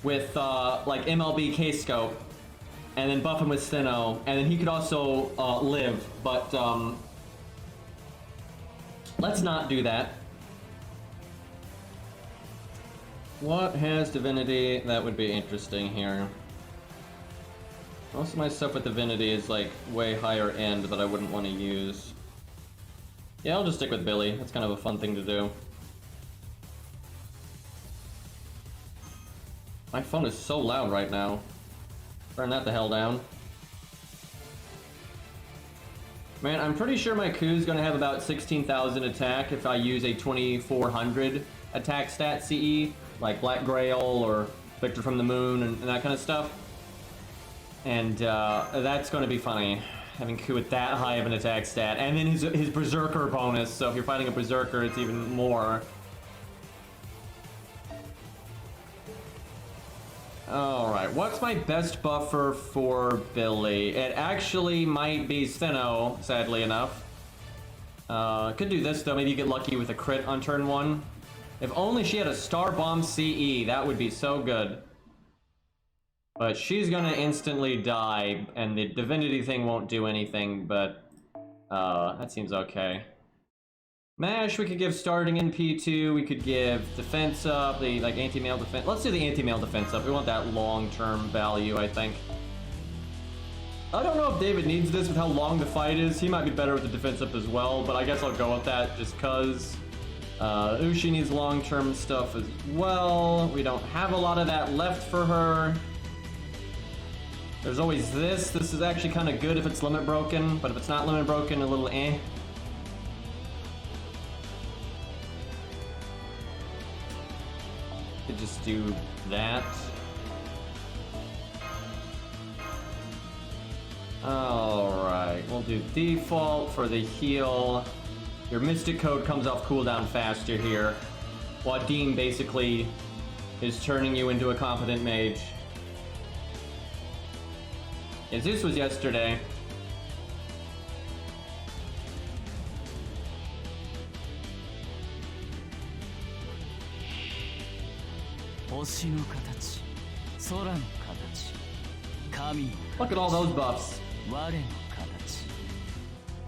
with, like, MLB K-Scope, and then buff him with Stheno, and then he could also, live, but, let's not do that. What has Divinity that would be interesting here? Most of my stuff with Divinity is like way higher end that I wouldn't want to use. Yeah, I'll just stick with Billy. That's kind of a fun thing to do. My phone is so loud right now. Turn that the hell down. Man, I'm pretty sure my Ku's gonna have about 16,000 attack if I use a 2400 attack stat CE, like Black Grail or Victor from the Moon and that kind of stuff. And that's gonna be funny, having Ku with that high of an attack stat. And then his Berserker bonus, so if you're fighting a Berserker, it's even more. Alright, what's my best buffer for Billy? It actually might be Stheno, sadly enough. Could do this though, maybe you get lucky with a crit on turn 1. If only she had a Star Bomb CE, that would be so good. But she's gonna instantly die, and the Divinity thing won't do anything, but that seems okay. Mash, we could give starting in P2, we could give defense up, the like anti-mail defense. Let's do the anti-mail defense up. We want that long-term value, I think. I don't know if David needs this with how long the fight is. He might be better with the defense up as well, but I guess I'll go with that just cause. Ushi needs long-term stuff as well. We don't have a lot of that left for her. There's always this. This is actually kind of good if it's limit broken, but if it's not limit broken, a little eh. Could just do that. Alright, we'll do default for the heal. Your Mystic Code comes off cooldown faster here. Wadine basically is turning you into a competent mage. Yeah, Zeus was yesterday. Look at all those buffs.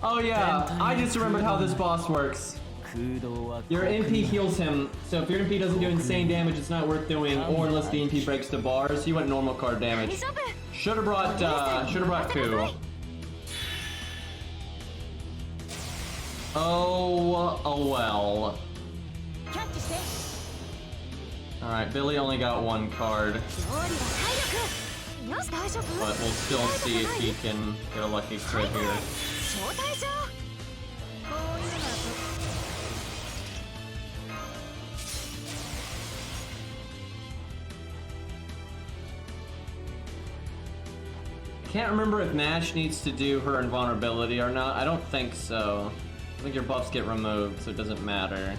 Oh yeah, I just remembered how this boss works. Your MP heals him, so if your MP doesn't do insane damage, it's not worth doing, or unless the MP breaks the bars, you want normal card damage. Should've brought Ku. Oh well. Alright, Billy only got one card. But we'll still see if he can get a lucky crit here. Can't remember if Mash needs to do her invulnerability or not. I don't think so. I think your buffs get removed, so it doesn't matter.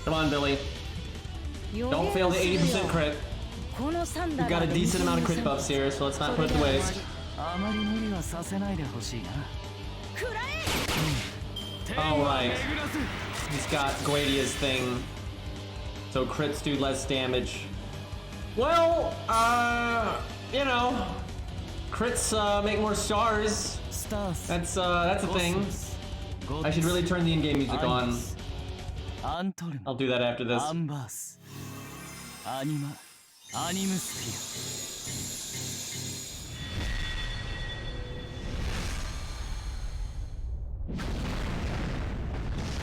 Come on, Billy. Don't fail the 80% crit. We've got a decent amount of crit buffs here, so let's not put it to waste. Alright. He's got Guadia's thing. So crits do less damage. Well, you know, crits make more stars. That's a thing. I should really turn the in-game music on. I'll do that after this.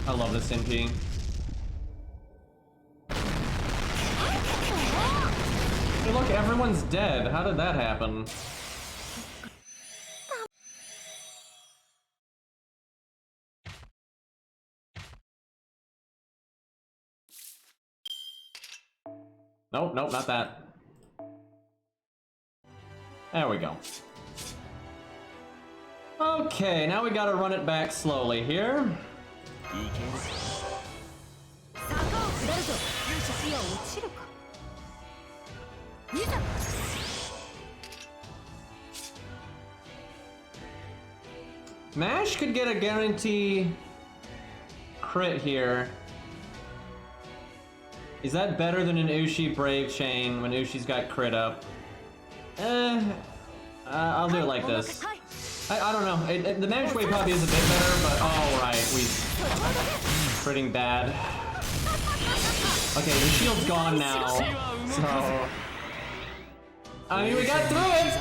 I love this MP. Hey look, everyone's dead. How did that happen? Nope, nope, not that. There we go. Okay, now we gotta run it back slowly here. Mash could get a guarantee crit here. Is that better than an Ushi Brave Chain when Ushi's got crit up? I'll do it like this. I don't know. The Magic Wave probably is a bit better, but oh right, critting bad. Okay, the shield's gone now, so I mean we got through it.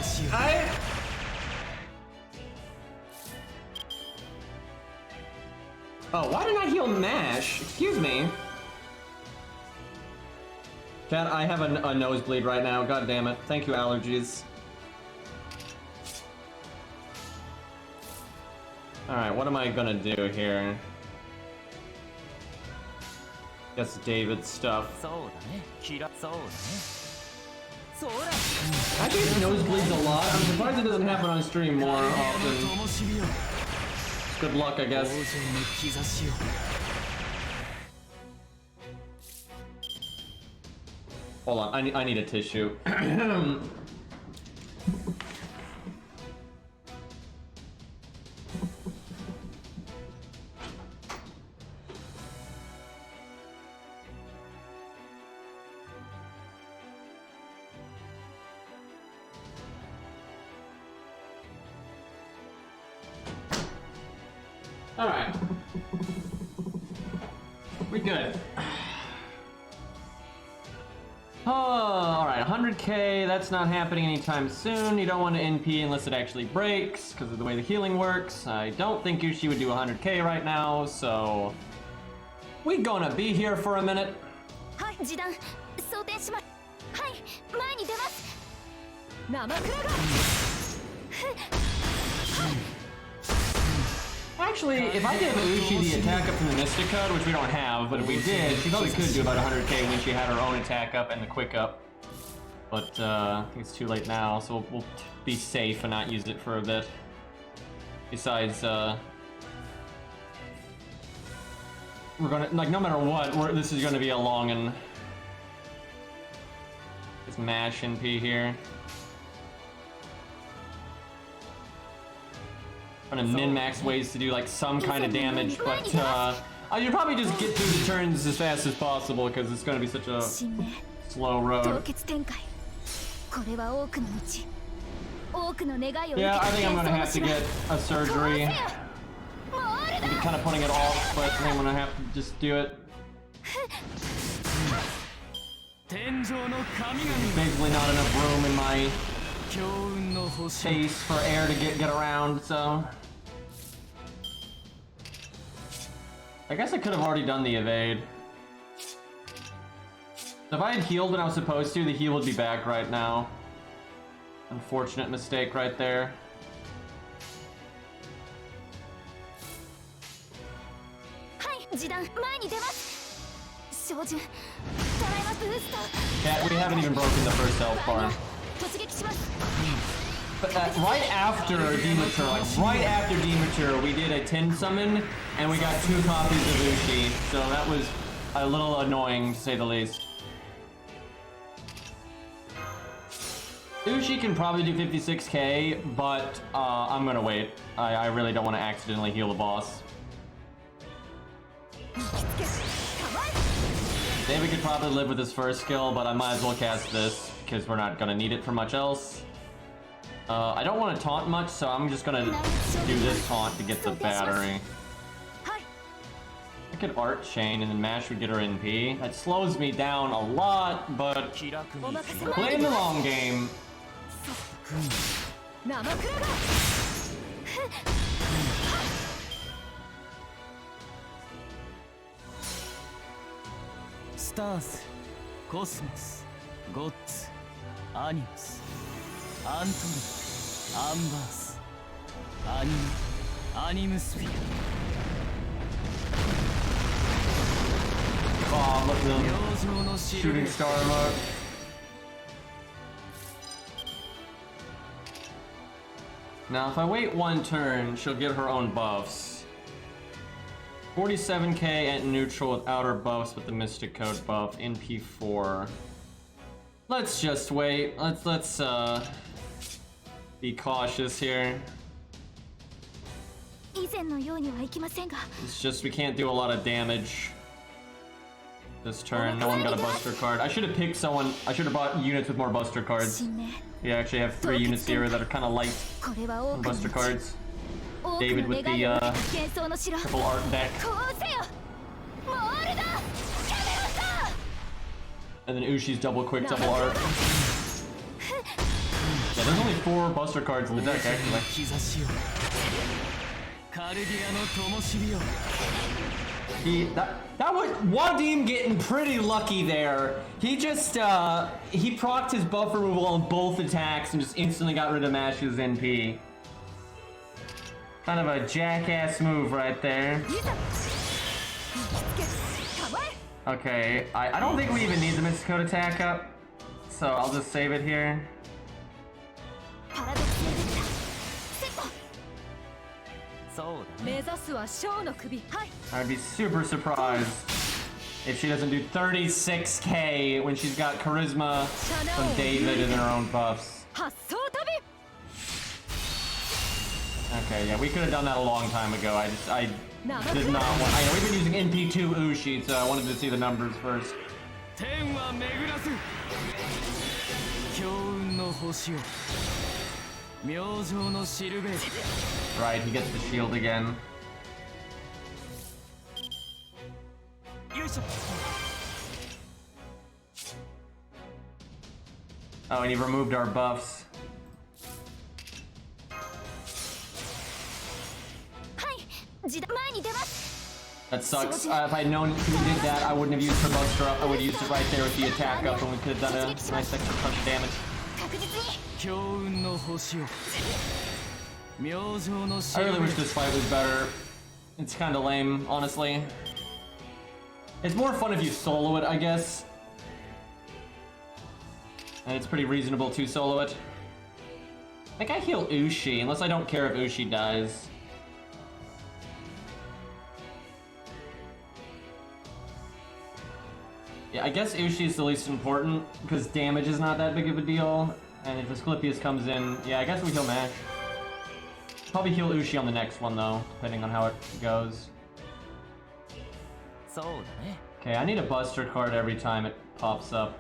Oh, why didn't I heal Mash? Excuse me. Chat, I have a nosebleed right now. God damn it. Thank you, allergies. Alright, what am I gonna do here? Guess David stuff. I get nosebleeds a lot. I'm surprised it doesn't happen on stream more often. Good luck, I guess. Hold on, I need a tissue. Alright. We good. Oh, alright, 100k, that's not happening anytime soon. You don't want to NP unless it actually breaks, because of the way the healing works. I don't think Ushi would do 100k right now, so... we gonna be here for a minute. Actually, if I gave Ushi the attack up from the Mystic Code, which we don't have, but if we did, she probably could do about 100k when she had her own attack up and the quick up. But I think it's too late now, so we'll be safe and not use it for a bit. Besides, we're gonna, like, no matter what, this is gonna be a long and... just mash NP here. Trying to min-max ways to do like some kind of damage, but you'll probably just get through the turns as fast as possible because it's going to be such a slow road. Yeah, I think I'm going to have to get a surgery. I've been kind of putting it off, but I think I'm going to have to just do it. There's basically not enough room in my space for air to get around, so... I guess I could have already done the evade. If I had healed when I was supposed to, the heal would be back right now. Unfortunate mistake right there. Yeah, we haven't even broken the first health bar. But right after Demature, like right after Demature, we did a 10 summon and we got 2 copies of Ushi, so that was a little annoying to say the least. Ushi can probably do 56k, but I'm gonna wait. I really don't want to accidentally heal the boss. David could probably live with his first skill, but I might as well cast this because we're not gonna need it for much else. I don't want to taunt much, so I'm just gonna do this taunt to get the battery. I could Art Chain and then Mash would get her NP. That slows me down a lot, but playing the long game. Stars, Cosmos, Gods, Animus, Anton, Ambers, Animusphere. Oh, look at the shooting star emote. Now, if I wait 1 turn, she'll get her own buffs. 47k at neutral without her buffs with the Mystic Code buff, NP4. Let's just wait. Let's be cautious here. It's just we can't do a lot of damage. this turn. No one got a Buster card. I should have picked someone. I should have bought units with more Buster cards. We actually have 3 units here that are kind of light on Buster cards. David with the triple art deck. And then Ushi's double quick, double art. Yeah, there's only 4 Buster cards in the deck, actually. That was Wadim getting pretty lucky there. He just he procced his buff removal on both attacks and just instantly got rid of Mash's NP. Kind of a jackass move right there. Okay, I don't think we even need the Mystic Code attack up, so I'll just save it here. I'd be super surprised if she doesn't do 36k when she's got charisma from David and her own buffs. Okay, yeah, we could have done that a long time ago. I did not want. I know we've been using NP2 Ushi, so I wanted to see the numbers first. Right, he gets the shield again. Oh, and he removed our buffs. That sucks. If I'd known he did that, I wouldn't have used her Buster up. I would have used it right there with the attack up, and we could have done a nice extra punch of damage. I really wish this fight was better. It's kind of lame, honestly. It's more fun if you solo it, I guess. And it's pretty reasonable to solo it. I think I heal Ushi, unless I don't care if Ushi dies. Yeah, I guess Ushi is the least important, because damage is not that big of a deal. And if Asclepius comes in, yeah, I guess we heal Mash. Probably heal Ushi on the next one, though, depending on how it goes. Okay, I need a Buster card every time it pops up.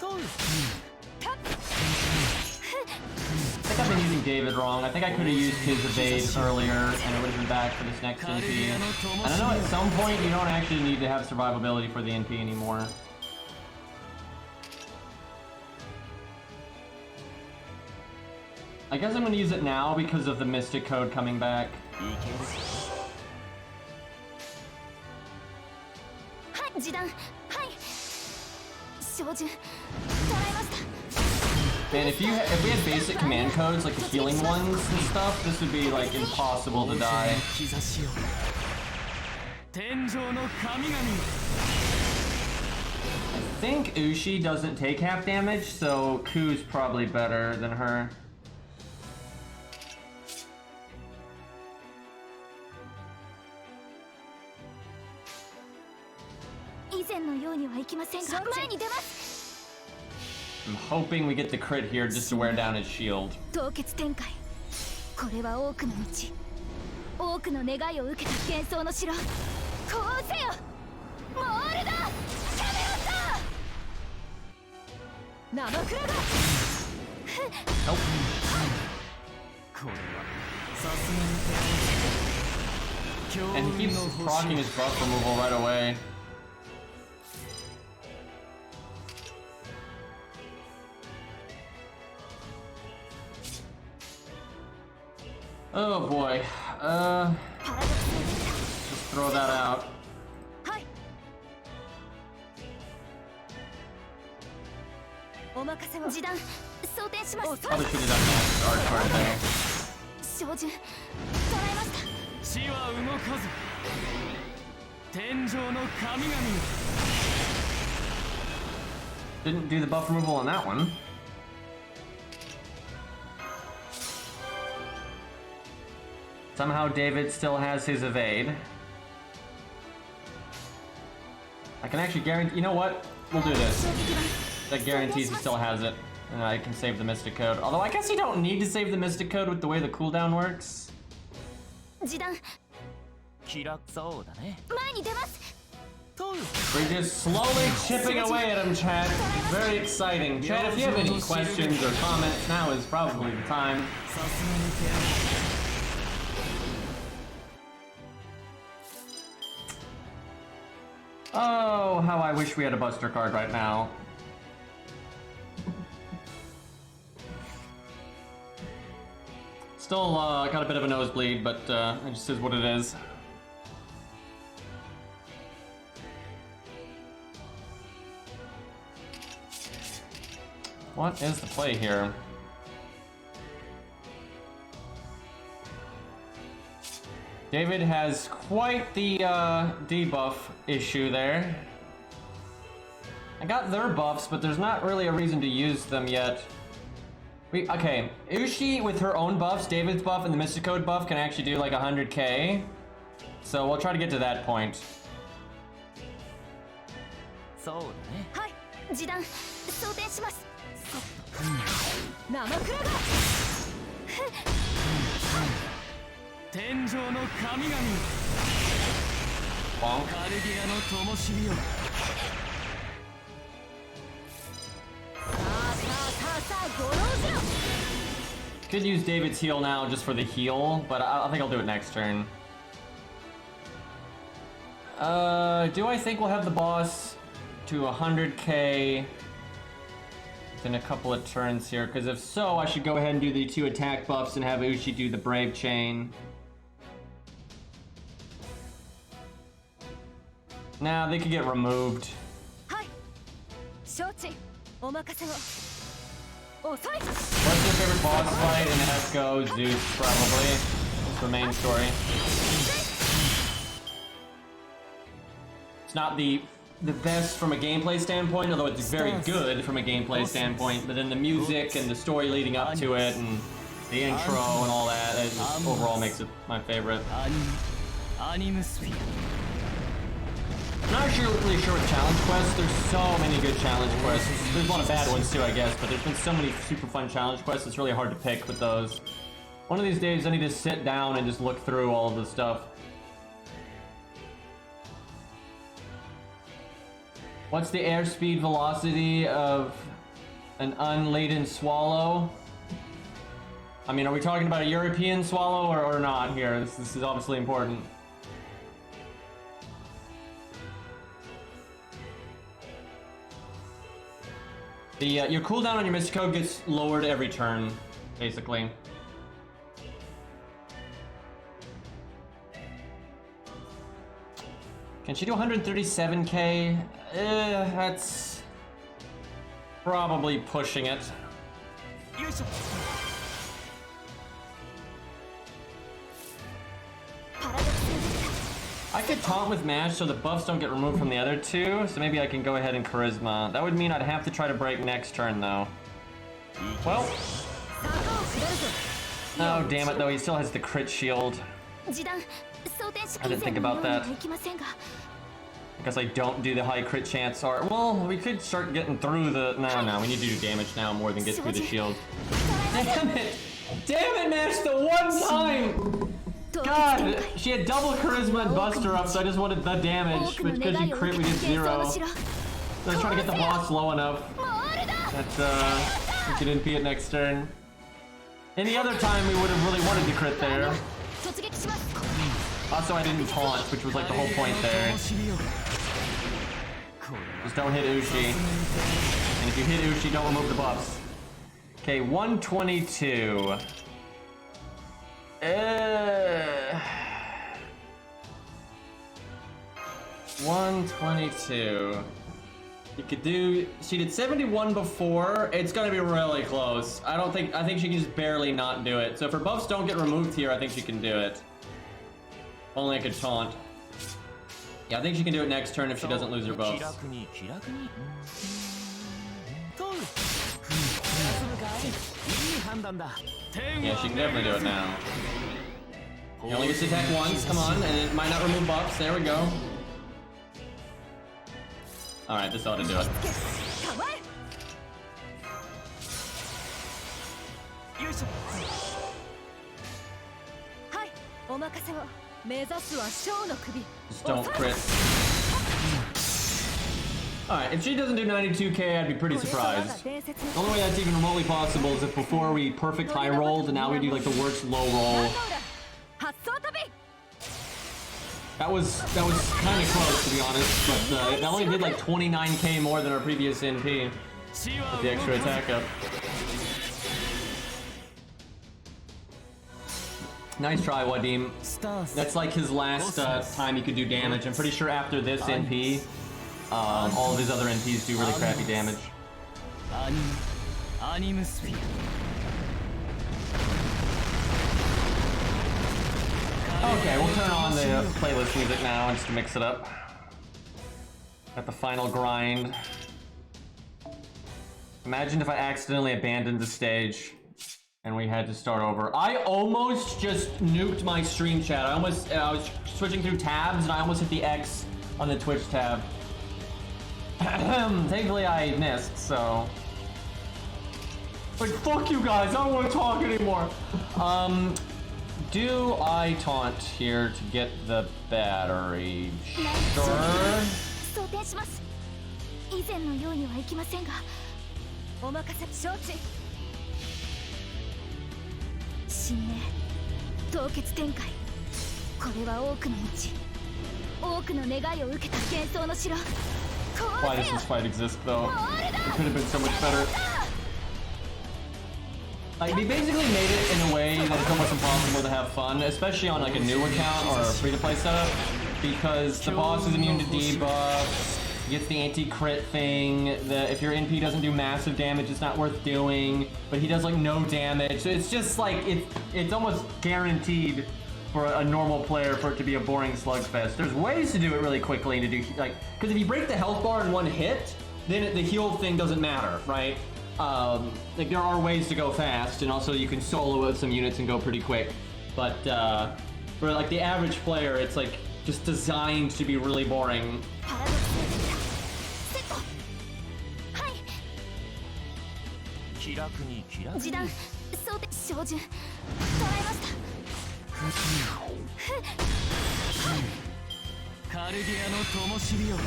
I think I've been using David wrong. I think I could have used his evade earlier, and it would have been back for this next NP. And I know at some point you don't actually need to have survivability for the NP anymore. I guess I'm gonna use it now because of the Mystic Code coming back. Man, if we had basic command codes, like the healing ones and stuff, this would be like impossible to die. I think Ushi doesn't take half damage, so Ku's probably better than her. I'm hoping we get the crit here just to wear down his shield. Nope. And he keeps proccing his buff removal right away. Oh boy. Just throw that out. Probably should have done that art card there. Didn't do the buff removal on that one. Somehow David still has his evade. I can actually guarantee, you know what? We'll do this. That guarantees he still has it. And I can save the Mystic Code. Although I guess you don't need to save the Mystic Code with the way the cooldown works. そうだね。 前に出ます。 We're just slowly chipping away at him, Chad. It's very exciting. Chad, if you have any questions or comments, now is probably the time. さすがに手荒い。 Oh, how I wish we had a Buster card right now. Still got a bit of a nosebleed, but it just is what it is. What is the play here? David has quite the debuff issue there. I got their buffs, but there's not really a reason to use them yet. Okay, Ushi with her own buffs, David's buff, and the Mystic Code buff can actually do like 100k. So we'll try to get to that point. そうだね。はい、示弾装填します。生クラが。天上の神々。 Bonk. カルギアの灯火よ。 Could use David's heal now just for the heal, but I think I'll do it next turn. Do I think we'll have the boss to 100k in a couple of turns here? Because if so, I should go ahead and do the 2 attack buffs and have Ushi do the Brave Chain. Nah, they could get removed. What's your favorite boss fight in Esco? Zeus, probably. It's the main story. It's not the best from a gameplay standpoint, although it's very good from a gameplay standpoint, but then the music and the story leading up to it and the intro and all that, it just overall makes it my favorite. Not really sure with challenge quests. There's so many good challenge quests. There's a lot of bad ones too, I guess, but there's been so many super fun challenge quests, it's really hard to pick with those. One of these days I need to sit down and just look through all of the stuff. What's the airspeed velocity of an unladen swallow? I mean, are we talking about a European swallow or not here? This is obviously important. Your cooldown on your Mystic Code gets lowered every turn, basically. Can she do 137k? That's probably pushing it. I could taunt with Mash so the buffs don't get removed from the other two, so maybe I can go ahead and Charisma. That would mean I'd have to try to break next turn, though. Well. Oh, damn it, though. He still has the crit shield. I didn't think about that. I guess I don't do the high crit chance, or... Well, we could start getting through the... No, we need to do damage now more than get through the shield. Damn it! Damn it, Mash, the one time! God, she had double charisma and buster up, so I just wanted the damage, but because you crit, we did 0. So I was trying to get the boss low enough that we could NP it next turn. Any other time, we would have really wanted to crit there. Also, I didn't taunt, which was like the whole point there. Just don't hit Ushi. And if you hit Ushi, don't remove the buffs. Okay, 122. 122. You could do. She did 71 before. It's gonna be really close. I think she can just barely not do it. So if her buffs don't get removed here, I think she can do it. Only I could taunt. Yeah, I think she can do it next turn if she doesn't lose her buffs. Yeah, she can definitely do it now. He only gets to attack once, come on, and it might not remove buffs. There we go. Alright, this ought to do it. Just don't crit. Alright, if she doesn't do 92k, I'd be pretty surprised. The only way that's even remotely possible is if before we perfect high rolled and now we do like the worst low roll. That was kind of close, to be honest, but that only did like 29k more than our previous NP with the extra attack up. Nice try, Wadim. That's like his last time he could do damage. I'm pretty sure after this NP, all of his other NPs do really crappy damage. Okay, we'll turn on the playlist music now just to mix it up. At the final grind. Imagine if I accidentally abandoned the stage and we had to start over. I almost just nuked my stream chat. I was switching through tabs and I almost hit the X on the Twitch tab. Thankfully I missed, so. Like, fuck you guys, I don't want to talk anymore. Do I taunt here to get the battery? Sure. Why does this fight exist though? It could have been so much better. Like, they basically made it in a way that it's almost impossible to have fun, especially on like a new account or a free-to-play setup, because the boss is immune to debuffs, gets the anti-crit thing, if your NP doesn't do massive damage, it's not worth doing, but he does like no damage. So it's just like, it's almost guaranteed for a normal player for it to be a boring slugfest. There's ways to do it really quickly and to do, like, because if you break the health bar in one hit, then the heal thing doesn't matter, right? Like there are ways to go fast, and also you can solo with some units and go pretty quick. But for like the average player, it's like just designed to be really boring.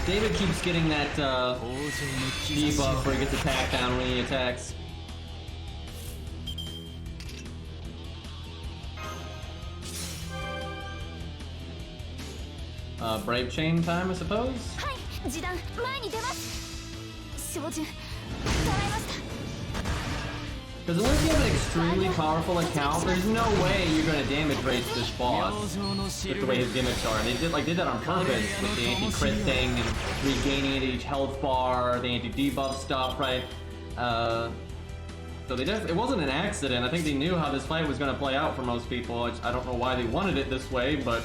David keeps getting that debuff where he gets attack down when he attacks. Brave chain time, I suppose? Because unless you have an extremely powerful account, there's no way you're going to damage race this boss with the way his gimmicks are. And they did that on purpose with the anti-crit thing and regaining each health bar, the anti-debuff stuff, right? So it wasn't an accident. I think they knew how this fight was going to play out for most people. I don't know why they wanted it this way, but...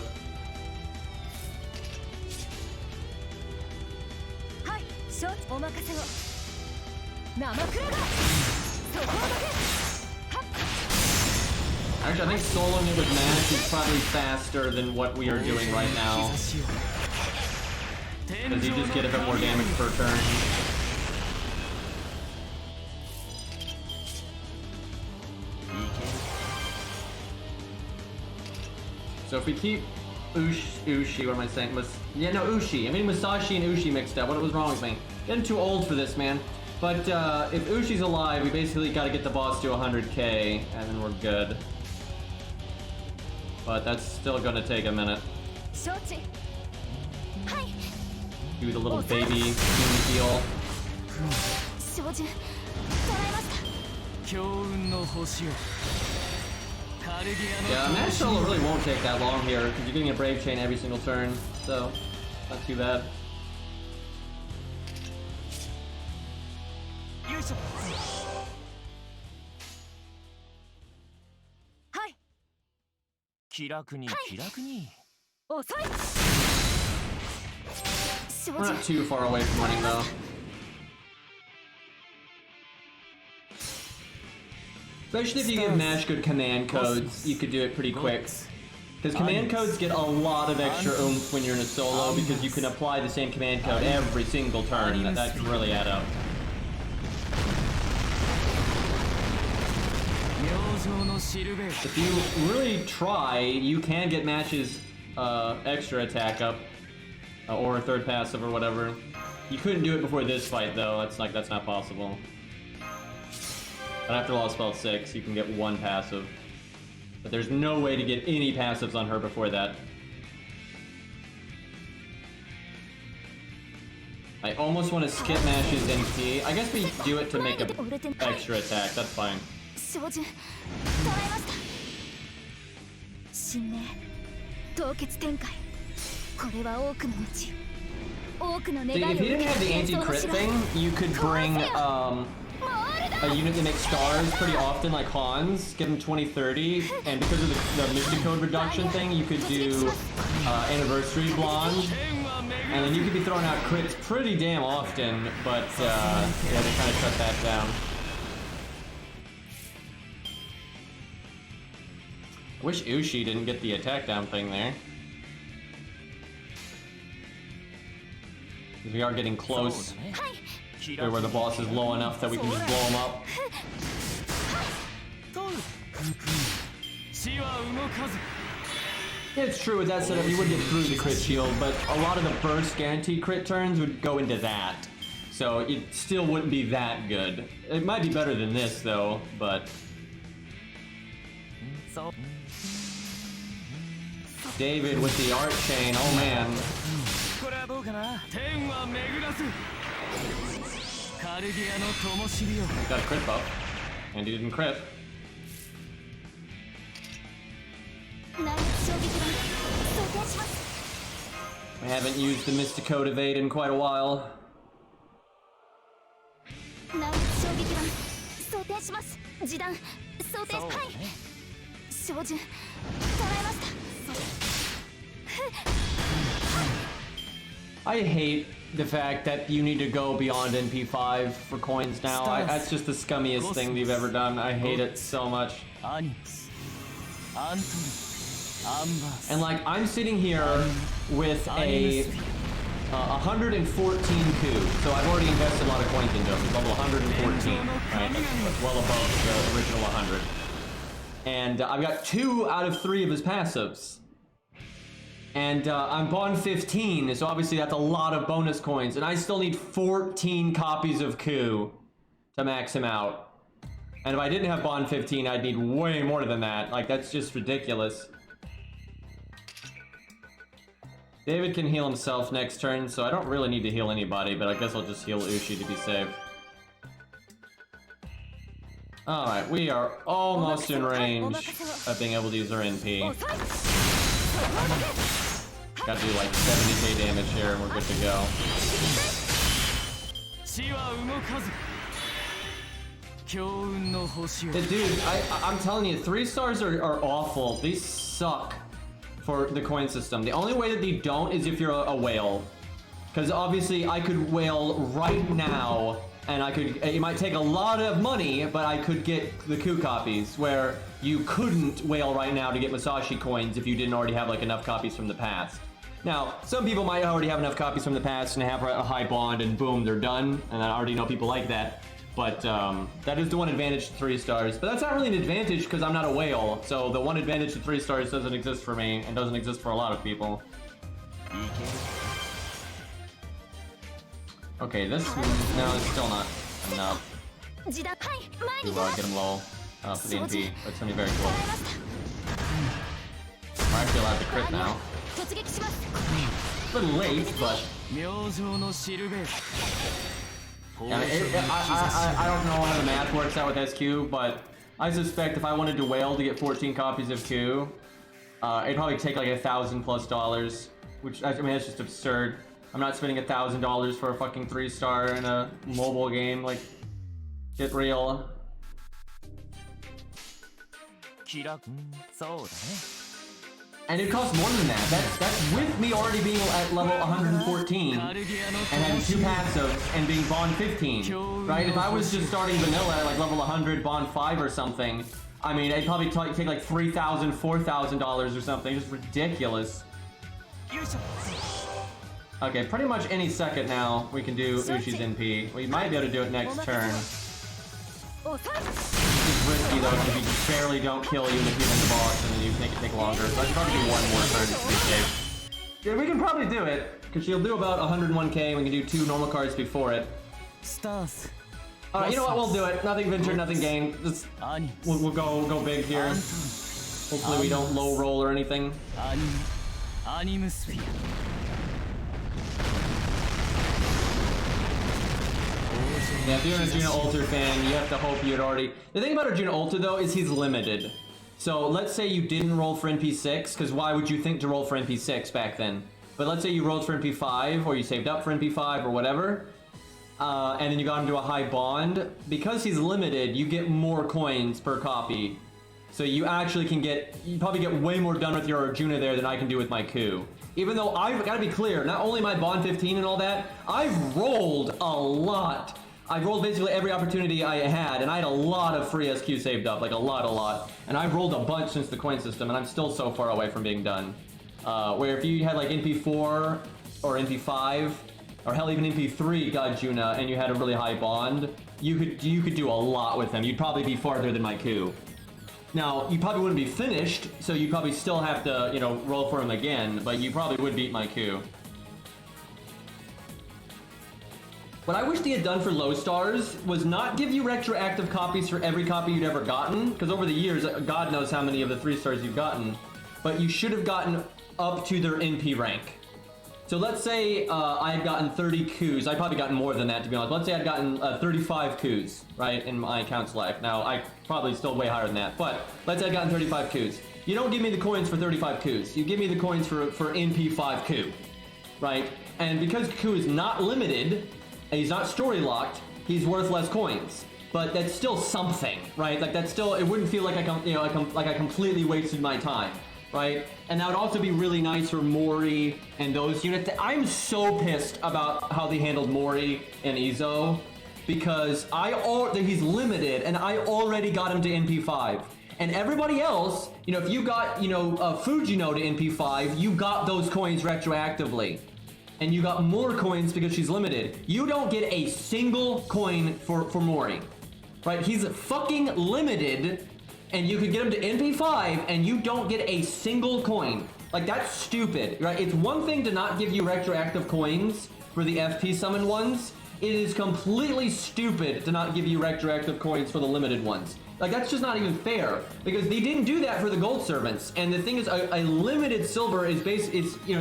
Actually, I think soloing it with Mash is probably faster than what we are doing right now. Because you just get a bit more damage per turn. So if we keep Ushi, what am I saying? Ushi. I mean Musashi and Ushi mixed up. What was wrong with me? Getting too old for this, man. But if Ushi's alive, we basically got to get the boss to 100k, and then we're good. But that's still gonna take a minute. Do the little baby heal. Yeah, Mash solo really won't take that long here, because you're getting a Brave Chain every single turn, so not too bad. We're not too far away from winning though. Especially if you give Mash good command codes, you could do it pretty quick. Because command codes get a lot of extra oomph when you're in a solo, because you can apply the same command code every single turn. That can really add up. If you really try, you can get matches extra attack up, or a third passive or whatever. You couldn't do it before this fight though. That's not possible. But after Lost Spell 6, you can get one passive. But there's no way to get any passives on her before that. I almost want to skip Mash's NP. I guess we do it to make an extra attack. That's fine. See, if he didn't have the anti-crit thing, you could bring a unit that makes stars pretty often, like Hans, give him 20-30, and because of the Mystic Code reduction thing, you could do Anniversary Blonde, and then you could be throwing out crits pretty damn often, but yeah, they kind of shut that down. I wish Ushi didn't get the attack down thing there. We are getting close to where the boss is low enough that we can just blow him up. Yeah, it's true, with that setup you would get through the crit shield, but a lot of the burst guaranteed crit turns would go into that. So it still wouldn't be that good. It might be better than this though, but... David with the art chain, oh man. He got a crit buff, and he didn't crit. I haven't used the Mystic Code Evade in quite a while. I hate the fact that you need to go beyond NP5 for coins now. That's just the scummiest thing you've ever done. I hate it so much. And like, I'm sitting here with a 114 coup, so I've already invested a lot of coins into them. It's level 114, right? That's well above the original 100. And I've got 2 out of 3 of his passives. And I'm Bond 15, so obviously that's a lot of bonus coins, and I still need 14 copies of coup to max him out. And if I didn't have Bond 15, I'd need way more than that. Like, that's just ridiculous. David can heal himself next turn, so I don't really need to heal anybody, but I guess I'll just heal Ushi to be safe. Alright, we are almost in range of being able to use our NP. Gotta do like 70k damage here and we're good to go. Dude, I'm telling you, 3 stars are awful. These suck for the coin system. The only way that they don't is if you're a whale. Because obviously I could whale right now, and it might take a lot of money, but I could get the coup copies, where you couldn't whale right now to get Masashi coins if you didn't already have like enough copies from the past. Now, some people might already have enough copies from the past and have a high bond and boom, they're done, and I already know people like that. But that is the one advantage to 3 stars. But that's not really an advantage because I'm not a whale, so the one advantage to 3 stars doesn't exist for me and doesn't exist for a lot of people. Okay, this, no, it's still not enough. Get him low for the NP. It's gonna be very close. I'm actually allowed to crit now. A little late, but... Yeah, I don't know how the math works out with SQ, but I suspect if I wanted to whale to get 14 copies of Q, it'd probably take like $1,000+, which, I mean, that's just absurd. I'm not spending $1,000 for a fucking 3-star in a mobile game, like, get real. And it costs more than that. That's with me already being at level 114 and having 2 passives and being Bond 15, right? If I was just starting vanilla at like level 100, Bond 5 or something, I mean, it'd probably take like $3,000, $4,000 or something. Just ridiculous. Okay, pretty much any second now we can do Ushi's NP. We might be able to do it next turn. Just risk lucky though if you barely don't kill you in the the boss and then you make it take longer. So I should probably do one more turn to be safe. Yeah, we can probably do it, because she'll do about 101k, we can do 2 normal cards before it. Stars. Alright, you know what, we'll do it. Nothing ventured, nothing gained. We'll go big here. Hopefully we don't low roll or anything. Yeah, if you're an Arjuna Alter fan, you have to hope you'd already... The thing about Arjuna Alter, though, is he's limited. So, let's say you didn't roll for NP6, because why would you think to roll for NP6 back then? But let's say you rolled for NP5, or you saved up for NP5, or whatever, and then you got him to a high bond. Because he's limited, you get more coins per copy. So you actually can get... You probably get way more done with your Arjuna there than I can do with my coup. Even though I've got to be clear, not only my bond 15 and all that, I've rolled a lot. I've rolled basically every opportunity I had, and I had a lot of free SQ saved up, like a lot. And I've rolled a bunch since the coin system, and I'm still so far away from being done. Where if you had like NP4 or NP5, or hell even NP3 got Juna, and you had a really high bond, you could do a lot with him. You'd probably be farther than my coup. Now, you probably wouldn't be finished, so you probably still have to, you know, roll for him again, but you probably would beat my coup. What I wish they had done for low stars was not give you retroactive copies for every copy you'd ever gotten, because over the years, God knows how many of the 3 stars you've gotten, but you should have gotten up to their NP rank. So let's say I had gotten 30 coups. I'd probably gotten more than that, to be honest. Let's say I'd gotten 35 coups, right, in my account's life. Now, I probably still way higher than that, but let's say I'd gotten 35 coups. You don't give me the coins for 35 coups. You give me the coins for NP5 coup, right? And because coup is not limited, and he's not story locked, he's worth less coins. But that's still something, right? Like that's still, it wouldn't feel like I completely wasted my time, right? And that would also be really nice for Mori and those units. I'm so pissed about how they handled Mori and Izo, because he's limited, and I already got him to NP5. And everybody else, you know, if you got, Fujino to NP5, you got those coins retroactively. And you got more coins because she's limited. You don't get a single coin for Mori, right? He's fucking limited, and you could get him to NP5, and you don't get a single coin. Like, that's stupid, right? It's one thing to not give you retroactive coins for the FP summon ones. It is completely stupid to not give you retroactive coins for the limited ones. Like, that's just not even fair, because they didn't do that for the gold servants. And the thing is, a limited silver is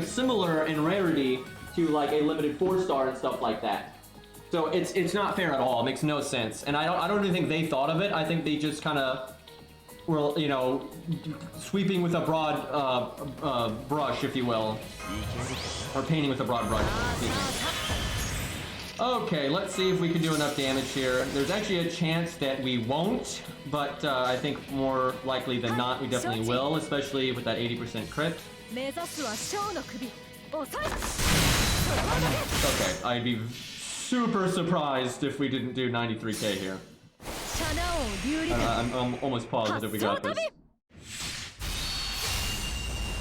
similar in rarity to like a limited 4-star and stuff like that. So it's not fair at all. It makes no sense. And I don't even think they thought of it. I think they just kind of were, you know, sweeping with a broad brush, if you will, or painting with a broad brush. Okay, let's see if we can do enough damage here. There's actually a chance that we won't, but I think more likely than not we definitely will, especially with that 80% crit. Okay, I'd be super surprised if we didn't do 93k here. I'm almost positive we got this.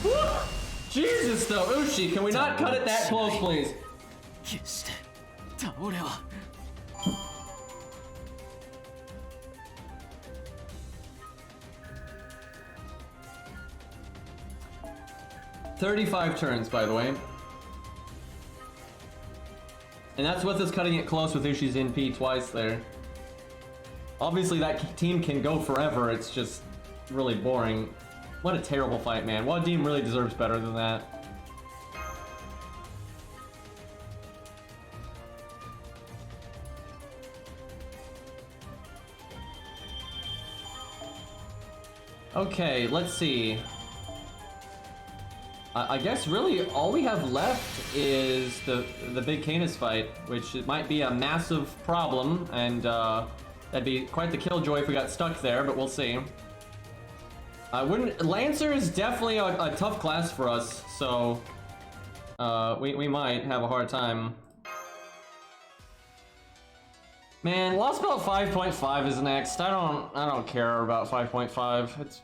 Woo! Jesus though, Ushi, can we not cut it that close, please? 35 turns, by the way. And that's with us cutting it close with Ushi's NP twice there. Obviously that team can go forever, it's just really boring. What a terrible fight, man. Wadim really deserves better than that. Okay, let's see. I guess really all we have left is the big Canis fight, which might be a massive problem, and that'd be quite the killjoy if we got stuck there, but we'll see. Lancer is definitely a tough class for us, so we might have a hard time. Man, Lost Belt 5.5 is next. I don't care about 5.5. It's,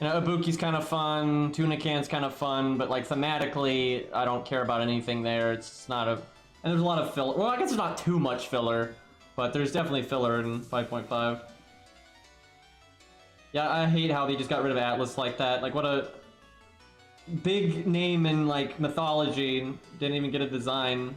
you know, Ibuki's kind of fun, Tunican's kind of fun, but like thematically, I don't care about anything there. It's not a, and there's a lot of filler. Well, I guess there's not too much filler, but there's definitely filler in 5.5. Yeah, I hate how they just got rid of Atlas like that. Like, what a big name in, like, mythology. Didn't even get a design.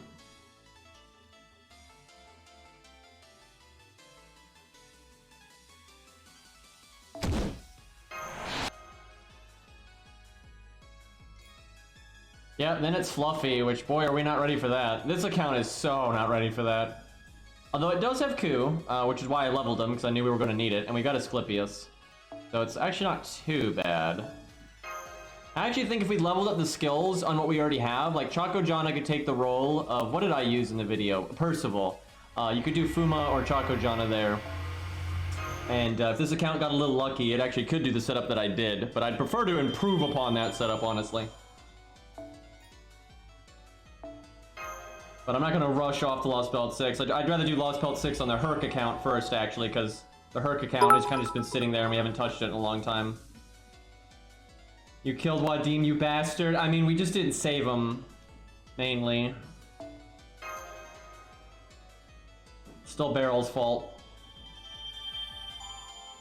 Yeah, then it's Fluffy, which, boy, are we not ready for that. This account is so not ready for that. Although it does have Ku, which is why I leveled him, because I knew we were going to need it, and we got Asclepius. So it's actually not too bad. I actually think if we leveled up the skills on what we already have, like Chaco Jana could take the role of, what did I use in the video? Percival. You could do Fuma or Chaco Jana there. And if this account got a little lucky, it actually could do the setup that I did, but I'd prefer to improve upon that setup, honestly. But I'm not going to rush off to Lost Belt 6. I'd rather do Lost Belt 6 on the Herc account first, actually, because the Herc account has kind of just been sitting there and we haven't touched it in a long time. You killed Wadim, you bastard. I mean, we just didn't save him, mainly. Still Barrel's fault.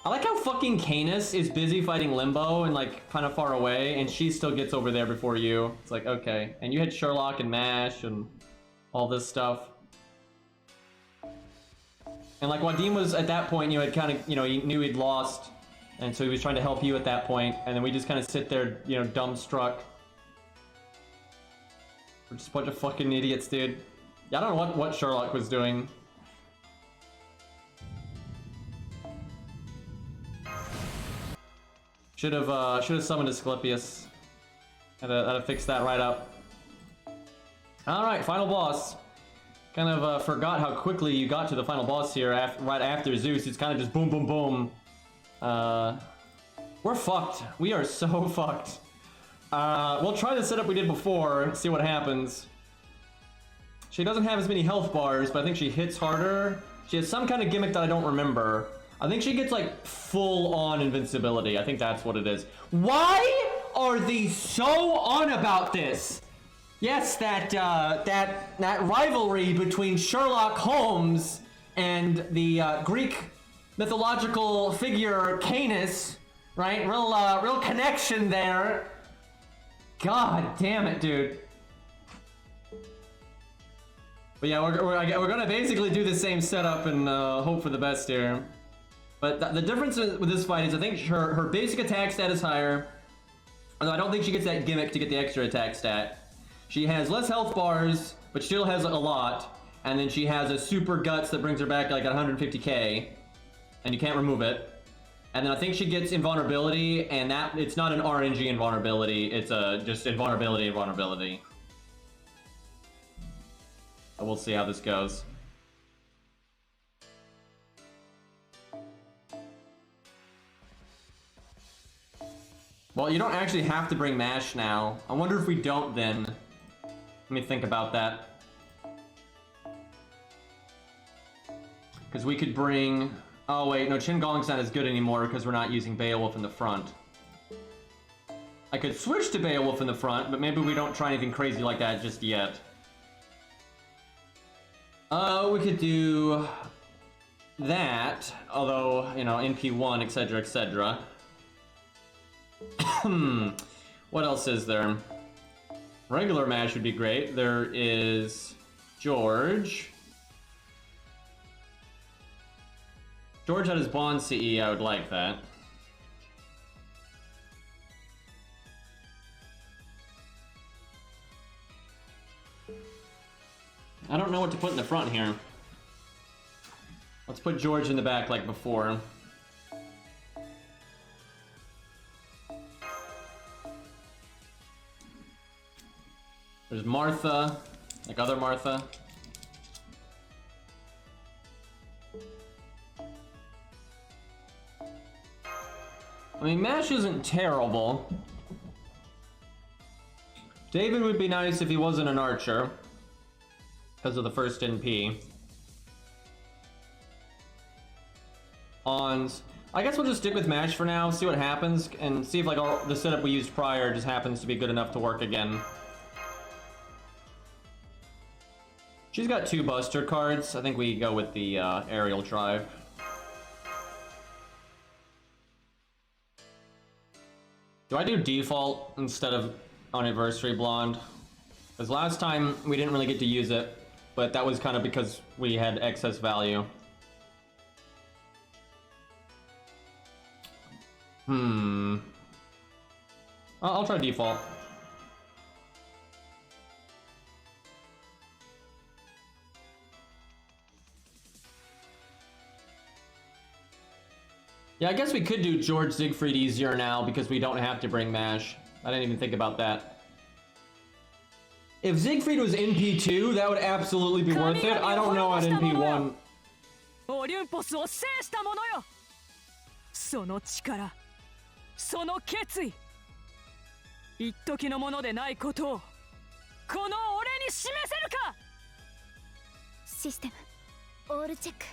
I like how fucking Canis is busy fighting Limbo and, like, kind of far away, and she still gets over there before you. It's like, okay. And you had Sherlock and MASH and all this stuff. And like Wadim was at that point, you had kind of, you know, he knew he'd lost, and so he was trying to help you at that point, and then we just kind of sit there, you know, dumbstruck. We're just a bunch of fucking idiots, dude. Yeah, I don't know what Sherlock was doing. Should have summoned Asclepius. Had to fix that right up. Alright, final boss. Kind of forgot how quickly you got to the final boss here right after Zeus. It's kind of just boom, boom, boom. We're fucked. We are so fucked. We'll try the setup we did before, see what happens. She doesn't have as many health bars, but I think she hits harder. She has some kind of gimmick that I don't remember. I think she gets like full-on invincibility. I think that's what it is. Why are they so on about this? Yes, that rivalry between Sherlock Holmes and the Greek mythological figure Canis, right? Real connection there. God damn it, dude. But yeah, we're gonna basically do the same setup and hope for the best here. But the difference with this fight is I think her basic attack stat is higher. Although I don't think she gets that gimmick to get the extra attack stat. She has less health bars, but still has a lot. And then she has a super guts that brings her back like 150k. And you can't remove it. And then I think she gets invulnerability, and that it's not an RNG invulnerability, it's just invulnerability. We'll see how this goes. Well, you don't actually have to bring MASH now. I wonder if we don't then. Let me think about that. Because we could bring... Oh wait, no, Qin Gong's not as good anymore because we're not using Beowulf in the front. I could switch to Beowulf in the front, but maybe we don't try anything crazy like that just yet. We could do that, although, you know, NP1, etc., etc. What else is there? Regular MASH would be great. There is George. George had his Bond CE, I would like that. I don't know what to put in the front here. Let's put George in the back like before. There's Martha, like other Martha. I mean, MASH isn't terrible. David would be nice if he wasn't an archer, because of the first NP. Ons. I guess we'll just stick with MASH for now, see what happens, and see if like the setup we used prior just happens to be good enough to work again. She's got 2 Buster cards. I think we go with the aerial drive. Do I do default instead of anniversary blonde? Because last time we didn't really get to use it, but that was kind of because we had excess value. I'll try default. Yeah, I guess we could do George Siegfried easier now because we don't have to bring MASH. I didn't even think about that. If Siegfried was NP2, that would absolutely be worth it. I don't know at NP1. Olympus を制したものよ。その力、その決意。一時のものでないことをこの俺に示せるか。システムオールチェック。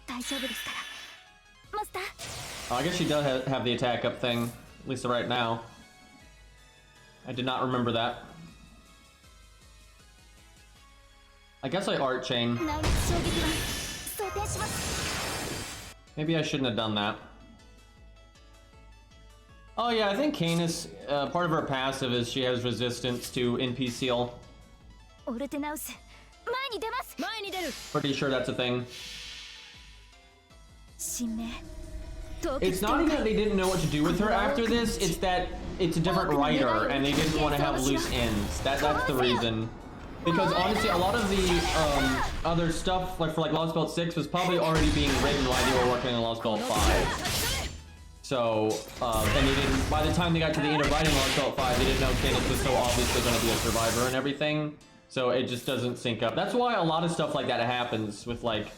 大丈夫ですから。マスター。I guess she does have the attack up thing, at least right now. I did not remember that. I guess I art chain. Maybe I shouldn't have done that. Oh yeah, I think Canis, part of her passive is she has resistance to NP seal. Pretty sure that's a thing. It's not even that they didn't know what to do with her after this, it's that it's a different writer and they didn't want to have loose ends. That's the reason. Because honestly, a lot of the other stuff, like for Lost Belt 6, was probably already being written while they were working on Lost Belt 5. So, and they didn't, by the time they got to the end of writing Lost Belt 5, they didn't know Canis was so obviously going to be a survivor and everything. So it just doesn't sync up. That's why a lot of stuff like that happens with like,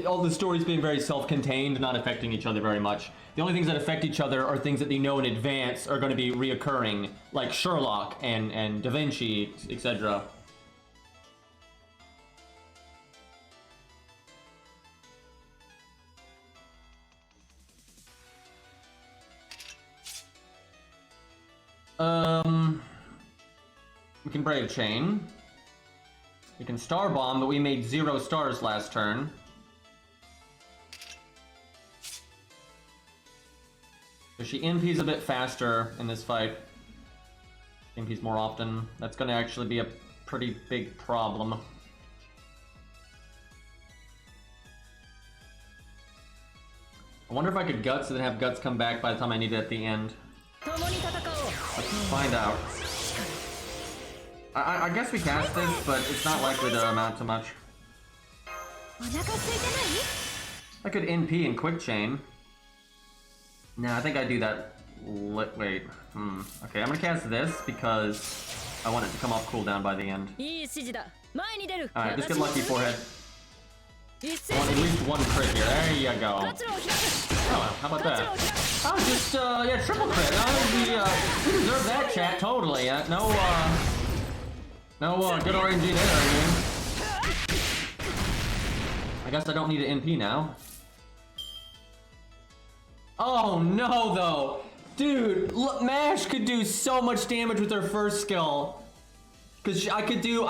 all the stories being very self-contained, not affecting each other very much. The only things that affect each other are things that they know in advance are going to be reoccurring, like Sherlock and Da Vinci, etc. We can Brave Chain. We can Star Bomb, but we made 0 stars last turn. So she NP's a bit faster in this fight. NP's more often. That's gonna actually be a pretty big problem. I wonder if I could Guts and then have Guts come back by the time I need it at the end. Let's find out. I guess we cast this, but it's not likely to amount to much. I could NP and Quick Chain. Nah, I think I do that. Wait. Okay, I'm gonna cast this because I want it to come off cooldown by the end. Alright, just get lucky, Forehead. I want at least 1 crit here. There you go. Oh, how about that? Oh, just, yeah, triple crit. We deserve that, chat, totally. No, good RNG there, I mean. I guess I don't need an NP now. Oh, no, though. Dude, look, MASH could do so much damage with her first skill. Because I could do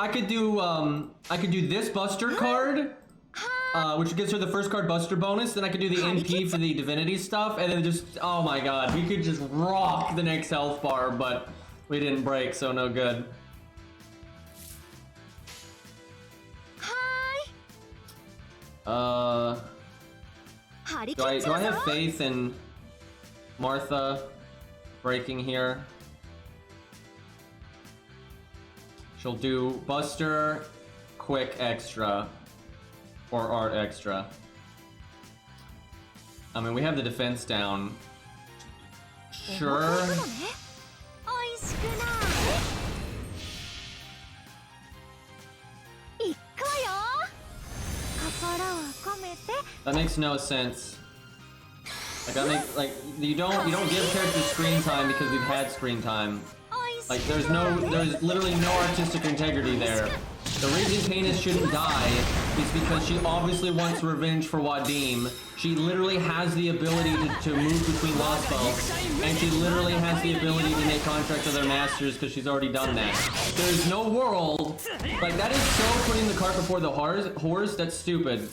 this Buster card. Which gives her the first card Buster bonus, then I could do the NP for the Divinity stuff, and then just, oh my god, we could just rock the next health bar, but we didn't break, so no good. Do I have faith in Martha breaking here? She'll do Buster, Quick Extra. Or Art Extra. I mean, we have the defense down. Sure. That makes no sense. Like you don't give characters screen time because we've had screen time. Like there's literally no artistic integrity there. The reason Canis shouldn't die is because she obviously wants revenge for Wadim. She literally has the ability to move between Lost Belts, and she literally has the ability to make contracts with her masters because she's already done that. There's no world, like that is so putting the cart before the horse, that's stupid.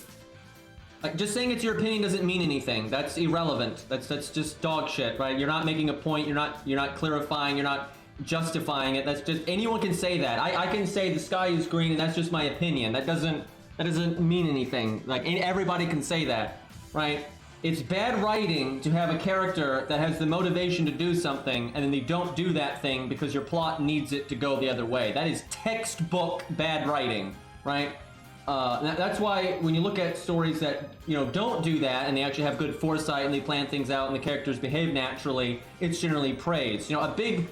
Like, just saying it's your opinion doesn't mean anything. That's irrelevant. That's just dog shit, right? You're not making a point. You're not clarifying. You're not justifying it. That's just, anyone can say that. I can say the sky is green, and that's just my opinion. That doesn't mean anything. Like, everybody can say that, right? It's bad writing to have a character that has the motivation to do something, and then they don't do that thing because your plot needs it to go the other way. That is textbook bad writing, right? That's why when you look at stories that, you know, don't do that, and they actually have good foresight, and they plan things out, and the characters behave naturally, it's generally praised. You know, a big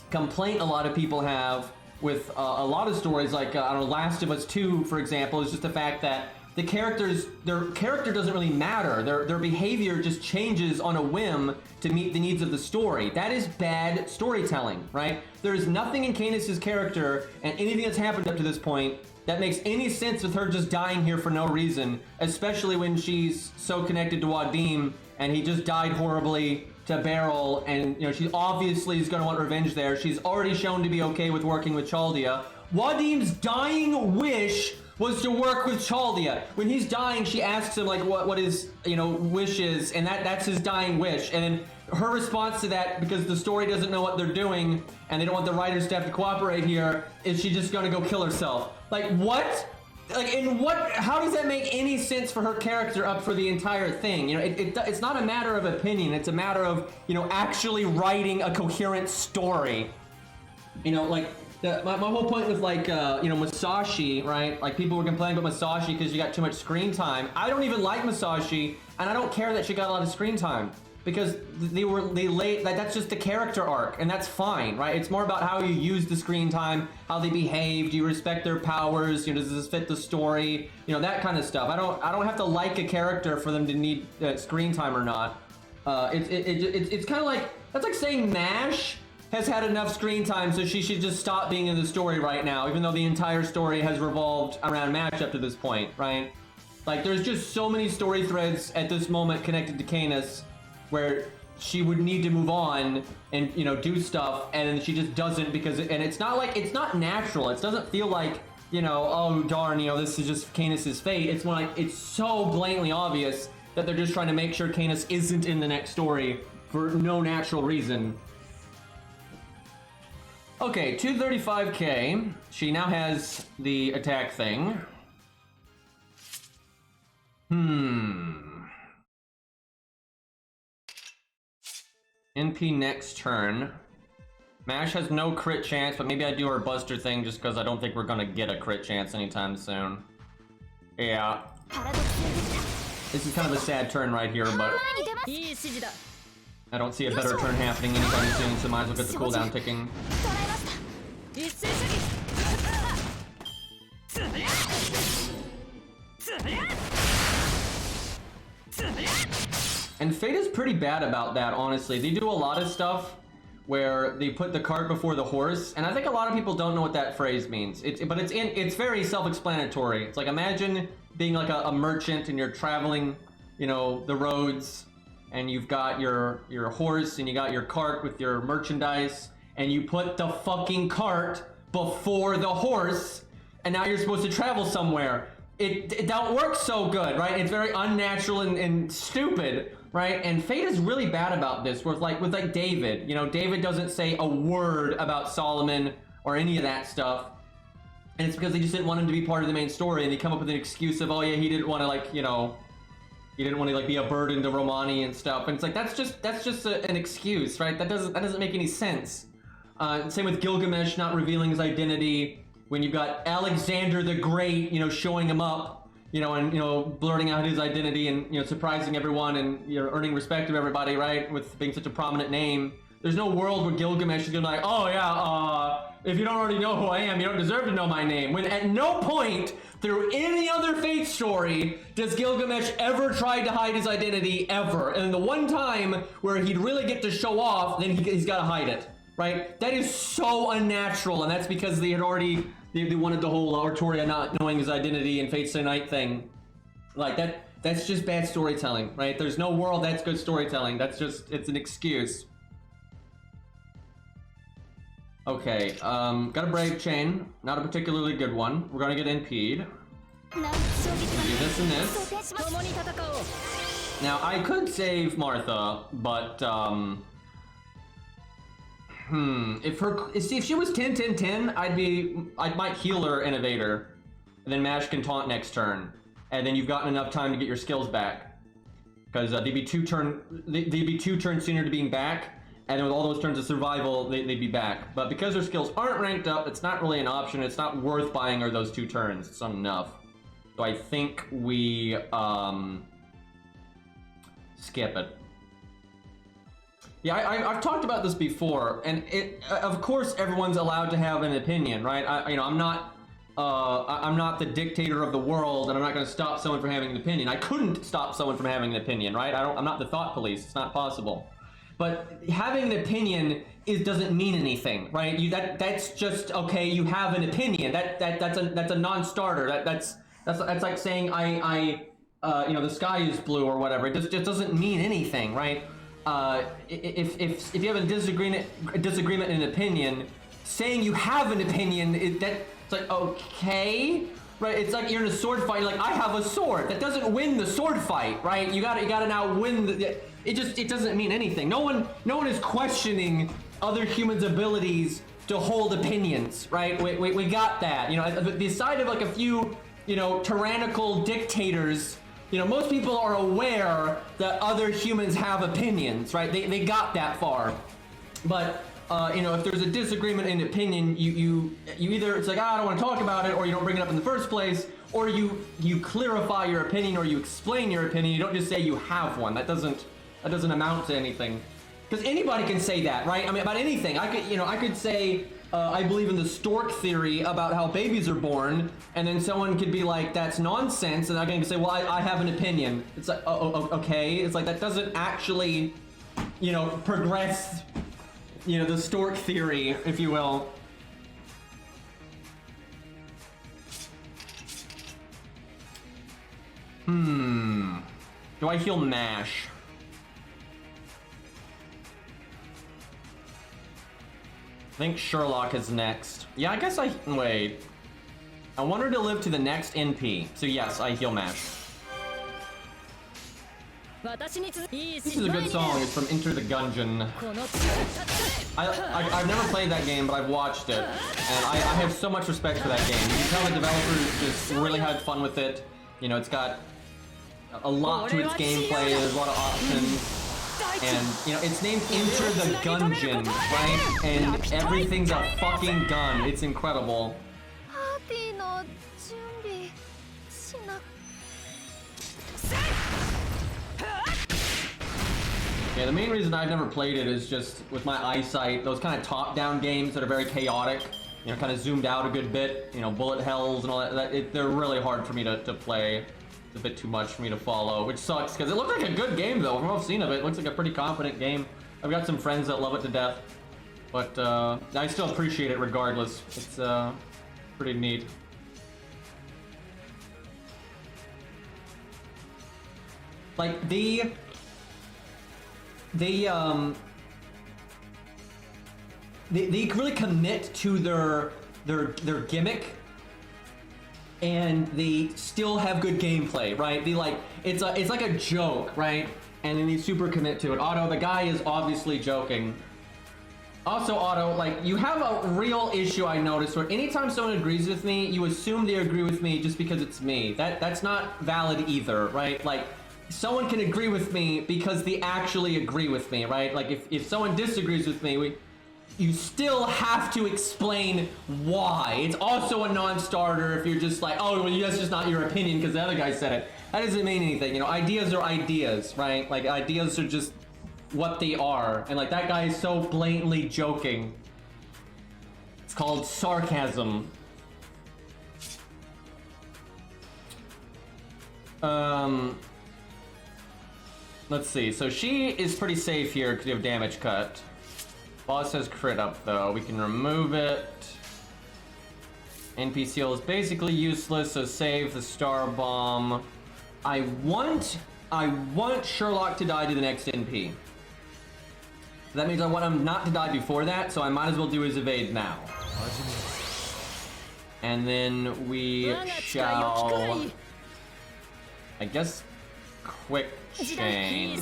complaint a lot of people have with a lot of stories, like, I don't know, Last of Us 2, for example, is just the fact that the characters, their character doesn't really matter. Their behavior just changes on a whim to meet the needs of the story. That is bad storytelling, right? There is nothing in Canis' character and anything that's happened up to this point that makes any sense with her just dying here for no reason, especially when she's so connected to Wadim and he just died horribly to Beryl, and, you know, she obviously is going to want revenge there. She's already shown to be okay with working with Chaldea. Wadim's dying wish was to work with Chaldea. When he's dying, she asks him, like, what his, you know, wish is, and that's his dying wish. And then her response to that, because the story doesn't know what they're doing, and they don't want the writer's staff to cooperate here, is she just gonna go kill herself. Like, what? Like, in what, how does that make any sense for her character up for the entire thing? You know, it's not a matter of opinion, it's a matter of, you know, actually writing a coherent story. You know, like, my whole point with, like, you know, Masashi, right? Like, people were complaining about Masashi because she got too much screen time. I don't even like Masashi, and I don't care that she got a lot of screen time, because that's just the character arc, and that's fine, right? It's more about how you use the screen time, how they behave, do you respect their powers, you know, does this fit the story, you know, that kind of stuff. I don't have to like a character for them to need screen time or not. It's kind of like, that's like saying MASH has had enough screen time, so she should just stop being in the story right now, even though the entire story has revolved around MASH up to this point, right? Like, there's just so many story threads at this moment connected to Canis where she would need to move on and, you know, do stuff, and she just doesn't, because, and it's not like, it's not natural. It doesn't feel like, you know, oh darn, you know, this is just Canis' fate. It's more like, it's so blatantly obvious that they're just trying to make sure Canis isn't in the next story for no natural reason. Okay, 235k. She now has the attack thing. NP next turn. Mash has no crit chance, but maybe I do her Buster thing just because I don't think we're gonna get a crit chance anytime soon. Yeah. This is kind of a sad turn right here, but I don't see a better turn happening anytime soon, so might as well get the cooldown ticking. And Fate is pretty bad about that, honestly. They do a lot of stuff where they put the cart before the horse, and I think a lot of people don't know what that phrase means. But it's very self-explanatory. It's like, imagine being like a merchant and you're traveling, you know, the roads, and you've got your horse and you got your cart with your merchandise, and you put the fucking cart before the horse, and now you're supposed to travel somewhere. It don't work so good, right? It's very unnatural and stupid, right? And Fate is really bad about this, with like David. You know, David doesn't say a word about Solomon or any of that stuff, and it's because they just didn't want him to be part of the main story, and they come up with an excuse of, oh yeah, he didn't want to, like, you know, he didn't want to, like, be a burden to Romani and stuff. And it's like, that's just an excuse, right? That doesn't make any sense. Same with Gilgamesh not revealing his identity when you've got Alexander the Great, you know, showing him up, you know, and, you know, blurting out his identity and, you know, surprising everyone and, you know, earning respect of everybody, right? With being such a prominent name. There's no world where Gilgamesh is gonna be like, oh yeah, if you don't already know who I am, you don't deserve to know my name. When at no point through any other Fate story does Gilgamesh ever try to hide his identity, ever. And the one time where he'd really get to show off, then he's gotta hide it, right? That is so unnatural, and that's because they had already, they wanted the whole Artoria not knowing his identity and Fate Stay Night thing. Like, that's just bad storytelling, right? There's no world that's good storytelling. That's just, it's an excuse. Okay, got a Brave Chain, not a particularly good one. We're gonna get NP'd. Do this and this. 共に戦おう Now, I could save Martha, but, if she was 10-10-10, I might heal her Innovator, and then Mash can taunt next turn, and then you've gotten enough time to get your skills back. Because they'd be 2 turns sooner to being back, and then with all those turns of survival, they'd be back. But because her skills aren't ranked up, it's not really an option, it's not worth buying her those 2 turns, it's not enough. So I think we, skip it. Yeah, I've talked about this before, and of course everyone's allowed to have an opinion, right? I'm not the dictator of the world, and I'm not going to stop someone from having an opinion. I couldn't stop someone from having an opinion, right? I'm not the thought police. It's not possible. But having an opinion doesn't mean anything, right? That's just okay. You have an opinion. That's a non-starter. That's like saying the sky is blue or whatever. It just doesn't mean anything, right? If you have a disagreement in an opinion, saying you have an opinion, it's like, okay, right? It's like you're in a sword fight. You're like, I have a sword. That doesn't win the sword fight, right? You gotta now win it doesn't mean anything. No one is questioning other humans' abilities to hold opinions, right? We got that. Beside of like a few, tyrannical dictators, most people are aware that other humans have opinions, right? They got that far. But if there's a disagreement in opinion, you either, it's like, I don't want to talk about it, or you don't bring it up in the first place, or you clarify your opinion, or you explain your opinion. You don't just say you have one. That doesn't amount to anything. Because anybody can say that, right? I mean, about anything. I could say, I believe in the stork theory about how babies are born, and then someone could be like, that's nonsense, and I can say, well, I have an opinion. It's like, okay. It's like, that doesn't actually, progress, the stork theory, if you will. Do I heal Mash? I think Sherlock is next. Yeah, I guess wait. I want her to live to the next NP. So yes, I heal Mash. This is a good song. It's from Enter the Gungeon. I've never played that game, but I've watched it. And I have so much respect for that game. You can tell the developers just really had fun with it. It's got a lot to its gameplay. There's a lot of options. And, it's named Enter the Gungeon, right? And everything's a fucking gun. It's incredible. Yeah, the main reason I've never played it is just with my eyesight, those kind of top-down games that are very chaotic, kind of zoomed out a good bit, bullet hells and all that, they're really hard for me to play. It's a bit too much for me to follow, which sucks, because it looks like a good game, though. From what I've seen of it, it looks like a pretty competent game. I've got some friends that love it to death, but I still appreciate it regardless. It's pretty neat. Like, they really commit to their gimmick, and they still have good gameplay, right? It's like a joke, right? And then they super commit to it. Otto, the guy is obviously joking. Also, Otto, like, you have a real issue I noticed where anytime someone agrees with me, you assume they agree with me just because it's me. That's not valid either, right? Like, someone can agree with me because they actually agree with me, right? Like, if someone disagrees with me, you still have to explain why. It's also a non-starter if you're just like, oh, well, that's just not your opinion because the other guy said it. That doesn't mean anything. Ideas are ideas, right? Like, ideas are just what they are. And, like, that guy is so blatantly joking. It's called sarcasm. Let's see. So she is pretty safe here because you have damage cut. Boss has crit up, though. We can remove it. NPCL is basically useless, so save the star bomb. I want Sherlock to die to the next NP. So that means I want him not to die before that, so I might as well do his evade now. And then we shall, I guess, quick change.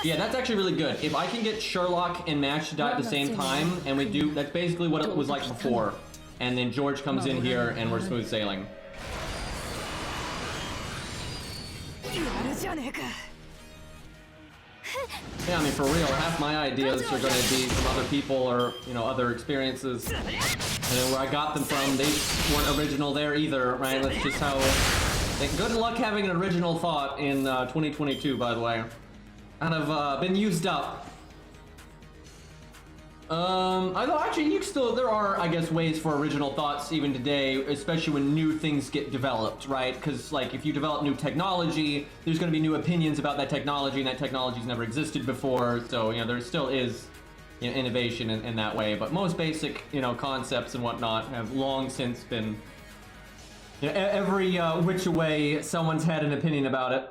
Yeah, that's actually really good. If I can get Sherlock and Mash to die at the same time, and we do, that's basically what it was like before. And then George comes in here, and we're smooth sailing. Yeah, I mean, for real, half my ideas are going to be from other people or, you know, other experiences. And then where I got them from, they weren't original there either, right? That's just how... Good luck having an original thought in 2022, by the way. Kind of been used up. Although actually, you can still, there are, I guess, ways for original thoughts even today, especially when new things get developed, right? Because, like, if you develop new technology, there's going to be new opinions about that technology, and that technology's never existed before. So, you know, there still is, you know, innovation in that way. But most basic, you know, concepts and whatnot have long since been, you know, every which way someone's had an opinion about it.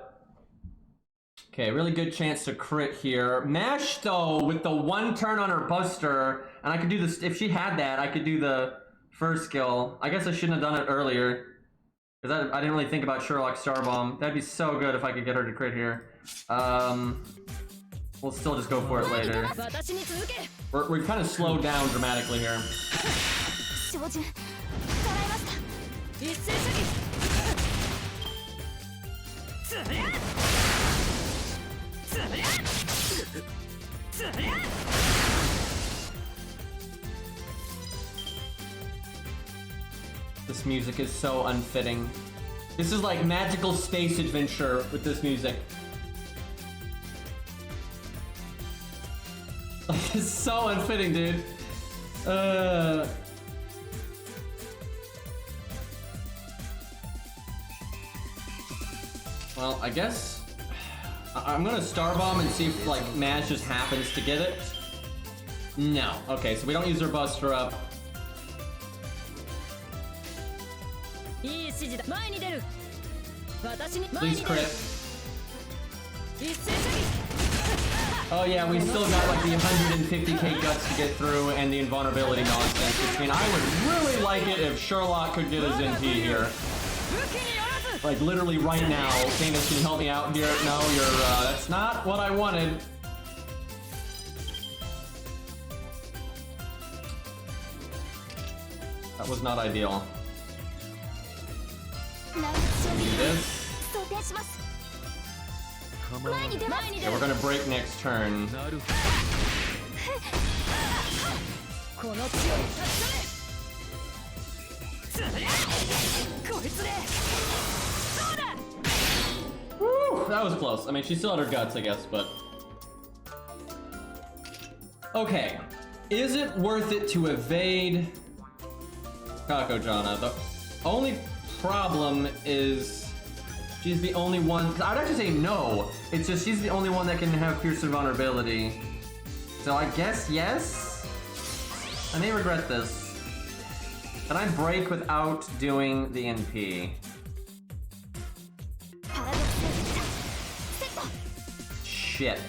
Okay, really good chance to crit here. Mash, though, with the one turn on her Buster, and I could do this, if she had that, I could do the first skill. I guess I shouldn't have done it earlier, because I didn't really think about Sherlock Starbomb. That'd be so good if I could get her to crit here. We'll still just go for it later. We've kind of slowed down dramatically here. This music is so unfitting. This is like magical space adventure with this music. Like, it's so unfitting, dude. Well, I guess I'm gonna Starbomb and see if, like, Mash just happens to get it. No. Okay, so we don't use her Buster up. Please crit. Oh yeah, we still got like the 150k guts to get through and the invulnerability nonsense, which means I would really like it if Sherlock could get his NP here. Like literally right now. Candace, can you help me out here? No, you're, that's not what I wanted. That was not ideal. Do this. Yeah, we're gonna break next turn. Woo, that was close. I mean, she still had her guts, I guess, but... Okay. Is it worth it to evade Kakojana? The only problem is she's the only one... I would actually say no. It's just she's the only one that can have Pierce Invulnerability. So I guess yes? I may regret this. Can I break without doing the NP? Shit.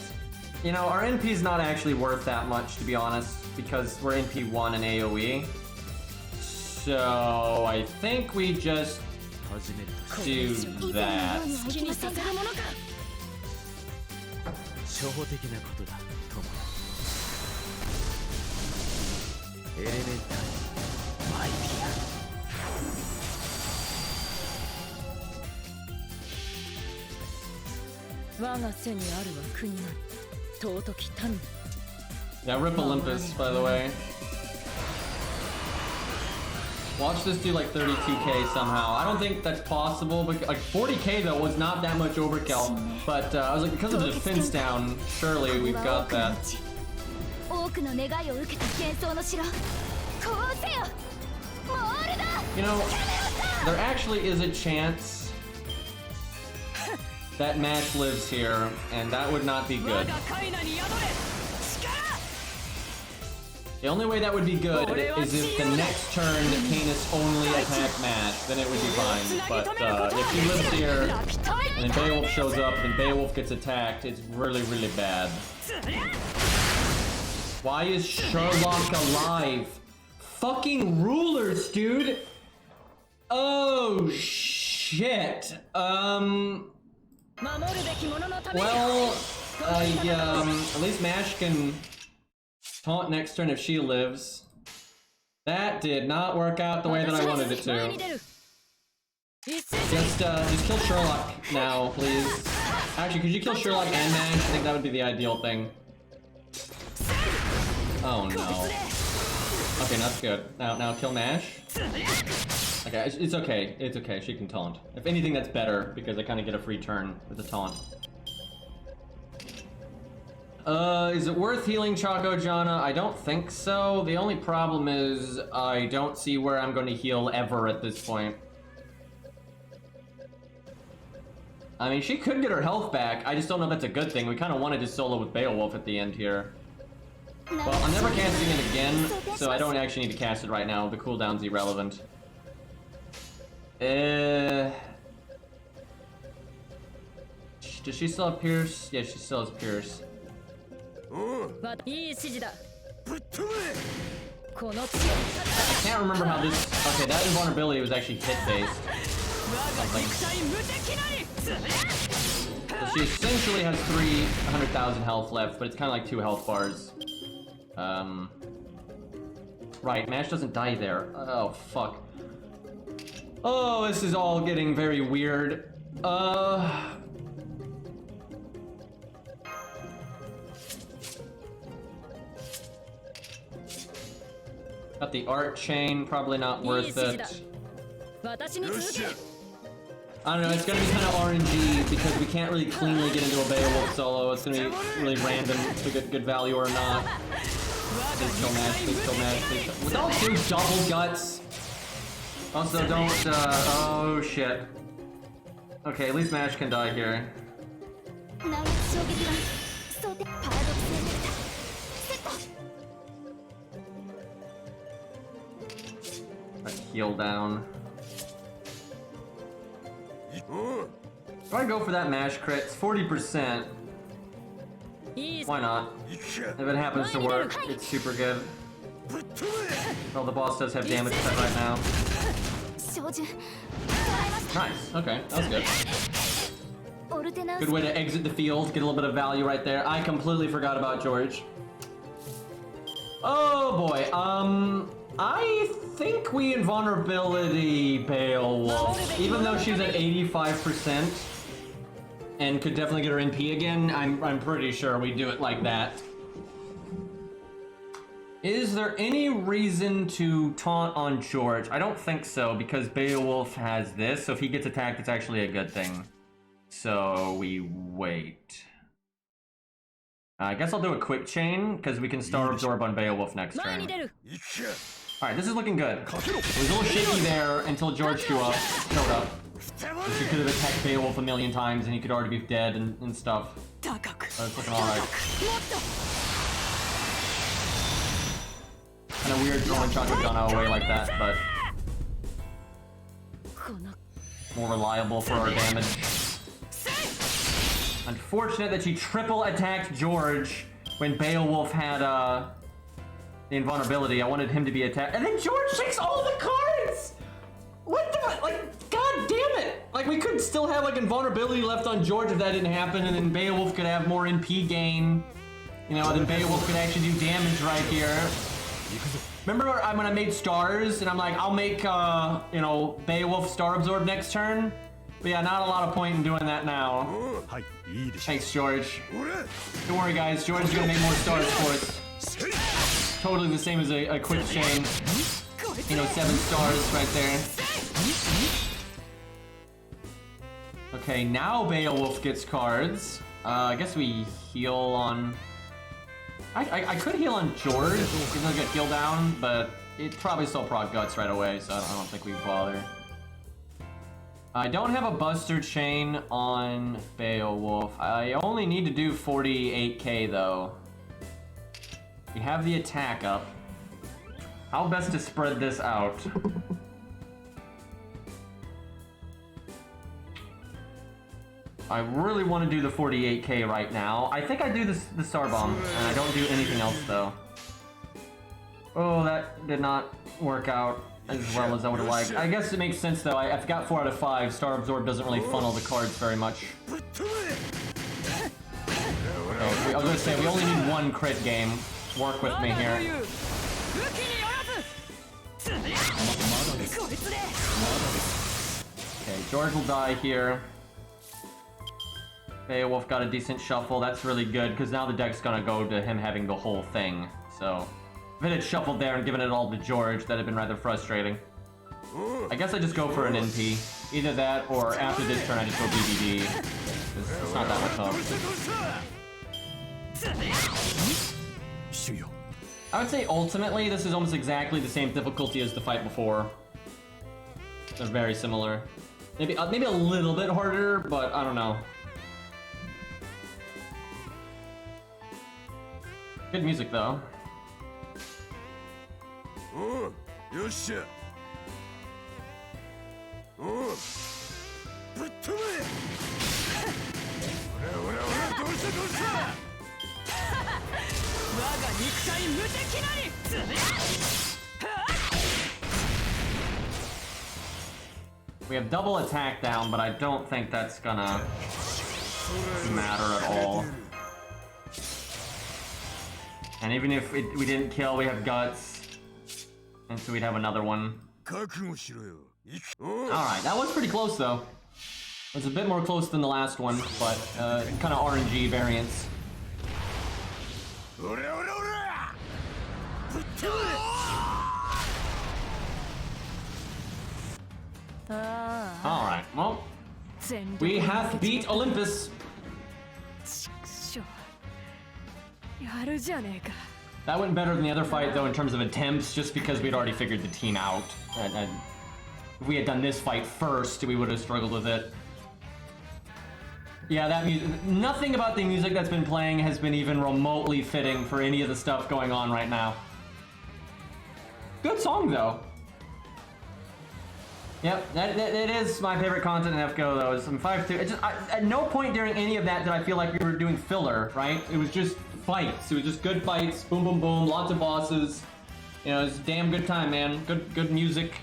You know, our NP's not actually worth that much, to be honest, because we're NP1 and AoE. So I think we just do that. Yeah, rip Olympus, by the way. Watch this do like 32k somehow. I don't think that's possible, but like 40k though was not that much overkill. But I was like, because of the defense down, surely we've got that. You know, there actually is a chance that Mash lives here, and that would not be good. The only way that would be good is if the next turn Canis only attacked Mash, then it would be fine. But if he lives here, and then Beowulf shows up, and Beowulf gets attacked, it's really, really bad. Why is Sherlock alive? Fucking rulers, dude! Oh shit. Well, at least Mash can taunt next turn if she lives. That did not work out the way that I wanted it to. Just kill Sherlock now, please. Actually, could you kill Sherlock and Mash? I think that would be the ideal thing. Oh no. Okay, that's good. Now kill Mash. Okay, it's okay. It's okay. She can taunt. If anything, that's better because I kind of get a free turn with the taunt. Is it worth healing Choco Jana? I don't think so. The only problem is I don't see where I'm going to heal ever at this point. I mean, she could get her health back. I just don't know if that's a good thing. We kind of wanted to solo with Beowulf at the end here. Well, I'm never casting it again, so I don't actually need to cast it right now. The cooldown's irrelevant. Does she still have Pierce? Yeah, she still has Pierce. I can't remember how this... Okay, that invulnerability was actually hit-based. So she essentially has 300,000 health left, but it's kind of like 2 health bars. Right, Mash doesn't die there. Oh, fuck. Oh, this is all getting very weird. Got the art chain, probably not worth it. I don't know, it's gonna be kind of RNG because we can't really cleanly get into a Beowulf solo. It's gonna be really random if we get good value or not. Please kill Mash, please kill Mash, please kill... Don't do double guts! Also, don't, oh shit. Okay, at least Mash can die here. Heal down. Do I go for that Mash crit? It's 40%. Why not? If it happens to work, it's super good. Well, the boss does have damage set right now. Nice, okay, that was good. Good way to exit the field, get a little bit of value right there. I completely forgot about George. Oh boy, I think we invulnerability Beowulf. Even though she's at 85% and could definitely get her NP again, I'm pretty sure we do it like that. Is there any reason to taunt on George? I don't think so, because Beowulf has this, so if he gets attacked, it's actually a good thing. So we wait. I guess I'll do a quick chain, because we can Star Absorb on Beowulf next turn. Alright, this is looking good. It was a little shaky there until George showed up. He could have attacked Beowulf a million times and he could already be dead and stuff. So it's looking alright. Kind of weird throwing Choco Jana away like that, but more reliable for our damage. Unfortunate that she triple attacked George when Beowulf had the invulnerability. I wanted him to be attacked, and then George takes all the cards. What the god damn it! Like we could still have like invulnerability left on George if that didn't happen, and then Beowulf could have more NP gain. You know, then Beowulf could actually do damage right here. Remember when I made stars and I'm like, I'll make you know, Beowulf Star Absorb next turn? But yeah, not a lot of point in doing that now. Thanks, George. Don't worry, guys. George is gonna make more stars for us. Totally the same as a quick chain. You know, 7 stars right there. Okay, now Beowulf gets cards. I guess we heal on... I could heal on George, even though I get heal down, but it probably still proc guts right away, so I don't think we bother. I don't have a Buster Chain on Beowulf. I only need to do 48k though. We have the attack up. How best to spread this out? I really want to do the 48k right now. I think I do the Star Bomb, and I don't do anything else though. Oh, that did not work out. as well as I would have liked. I guess it makes sense though. I've got 4 out of 5. Star Absorb doesn't really funnel the cards very much. I was gonna say, we only need 1 crit game. Work with me here. Okay, George will die here. Beowulf got a decent shuffle. That's really good, because now the deck's gonna go to him having the whole thing. So, if it had shuffled there and given it all to George, that'd have been rather frustrating. I guess I just go for an NP. Either that, or after this turn I just go BBD. It's not that much help. I would say ultimately this is almost exactly the same difficulty as the fight before. They're very similar. Maybe a little bit harder, but I don't know. Good music though. We have double attack down, but I don't think that's gonna matter at all. And even if we didn't kill, we have guts. And so we'd have another one. Alright, that was pretty close though. It was a bit more close than the last one, but kind of RNG variance. Alright, well, we have beat Olympus. That went better than the other fight though in terms of attempts, just because we'd already figured the team out. And if we had done this fight first, we would have struggled with it. Yeah, that music, nothing about the music that's been playing has been even remotely fitting for any of the stuff going on right now. Good song though. Yep, that is my favorite content in FGO though, is some 5-2. At no point during any of that did I feel like we were doing filler, right? It was just fights. It was just good fights, boom, boom, boom, lots of bosses. You know, it's a damn good time, man. Good music.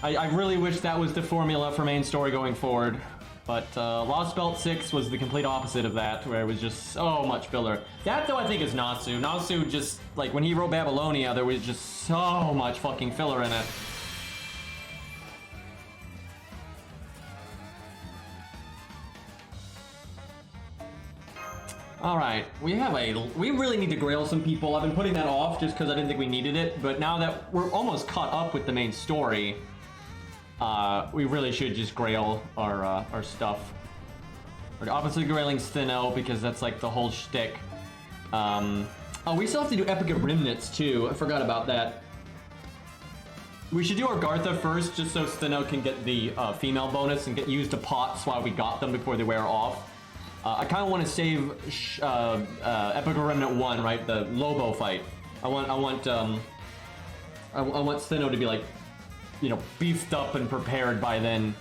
I really wish that was the formula for main story going forward. But Lost Belt 6 was the complete opposite of that, where it was just so much filler. That, though, I think is Natsu. Natsu just, like, when he wrote Babylonia, there was just so much fucking filler in it. Alright, we really need to grail some people. I've been putting that off just because I didn't think we needed it, but now that we're almost caught up with the main story, we really should just grail our stuff. We're obviously grailing Stheno because that's like the whole shtick. Oh, we still have to do Epic of Remnants too. I forgot about that. We should do our Gartha first, just so Stheno can get the female bonus and get used to pots while we got them before they wear off. I kind of want to save Epic of Remnant 1, right? The Lobo fight. I want Stheno to be like, you know, beefed up and prepared by then.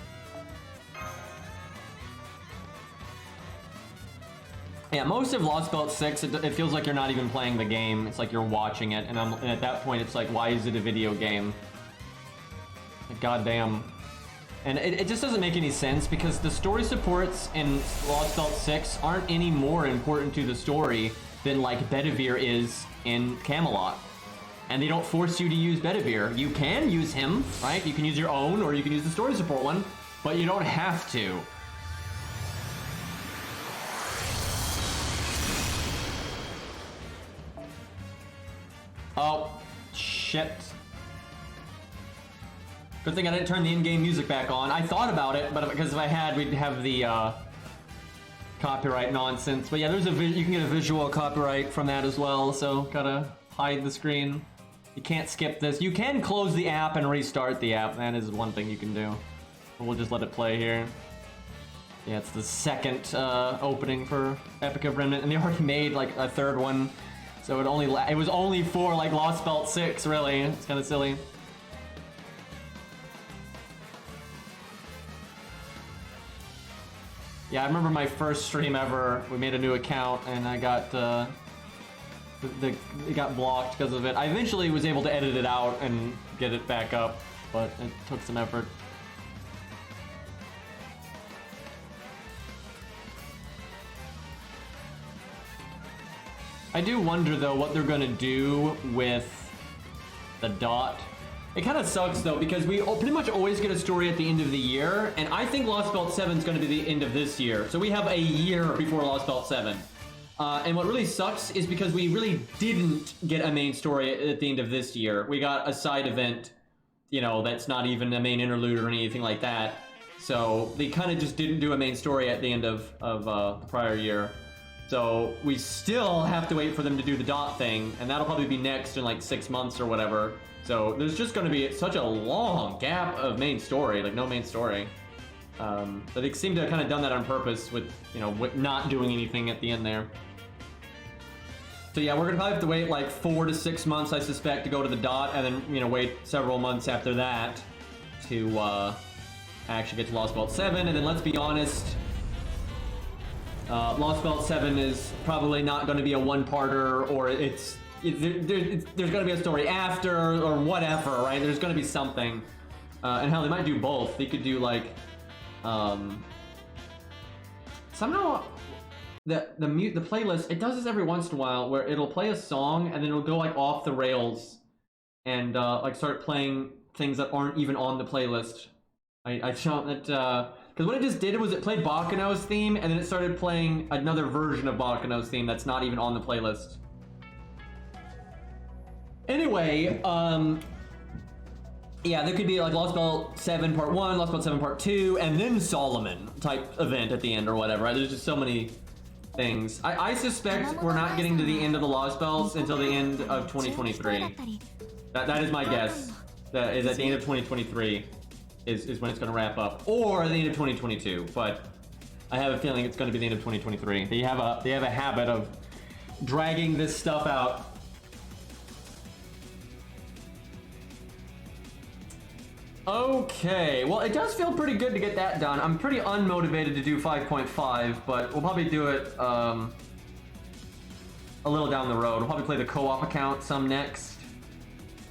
Yeah, most of Lost Belt 6, it feels like you're not even playing the game. It's like you're watching it, and at that point, it's like, why is it a video game? Like, goddamn. And it just doesn't make any sense, because the story supports in Lost Belt 6 aren't any more important to the story than, like, Bedivere is in Camelot. And they don't force you to use Bedivere. You can use him, right? You can use your own, or you can use the story support one, but you don't have to. Oh, shit. Good thing I didn't turn the in-game music back on. I thought about it, but because if I had, we'd have the copyright nonsense. But yeah, you can get a visual copyright from that as well, so gotta hide the screen. You can't skip this. You can close the app and restart the app. That is one thing you can do. But we'll just let it play here. Yeah, it's the second opening for Epic of Remnant, and they already made like a third one. So it was only for like Lost Belt 6, really. It's kind of silly. Yeah, I remember my first stream ever. We made a new account, and I got it got blocked because of it. I eventually was able to edit it out and get it back up, but it took some effort. I do wonder though what they're gonna do with the dot. It kind of sucks though because we pretty much always get a story at the end of the year, and I think Lost Belt 7 is going to be the end of this year. So we have a year before Lost Belt 7. And what really sucks is because we really didn't get a main story at the end of this year. We got a side event, you know, that's not even a main interlude or anything like that. So they kind of just didn't do a main story at the end of the prior year. So we still have to wait for them to do the dot thing, and that'll probably be next in like 6 months or whatever. So there's just going to be such a long gap of main story, like no main story. But they seem to have kind of done that on purpose with, you know, with not doing anything at the end there. So yeah, we're going to probably have to wait like 4 to 6 months, I suspect, to go to the dot, and then, you know, wait several months after that to actually get to Lost Belt 7. And then let's be honest, Lost Belt 7 is probably not going to be a one-parter, or there's going to be a story after or whatever, right? There's going to be something. And how they might do both. They could do like somehow the playlist, it does this every once in a while where it'll play a song and then it'll go like off the rails and like start playing things that aren't even on the playlist. I found that because what it just did was it played Bakano's theme and then it started playing another version of Bakano's theme that's not even on the playlist. Anyway, yeah, there could be like Lost Belt 7 Part 1, Lost Belt 7 Part 2, and then Solomon type event at the end or whatever, right? There's just so many things. I suspect we're not getting to the end of the Lost Belts until the end of 2023. That is my guess. That is at the end of 2023 is when it's going to wrap up. Or the end of 2022, but I have a feeling it's going to be the end of 2023. They have a habit of dragging this stuff out. Okay, well, it does feel pretty good to get that done. I'm pretty unmotivated to do 5.5, but we'll probably do it a little down the road. We'll probably play the co-op account some next,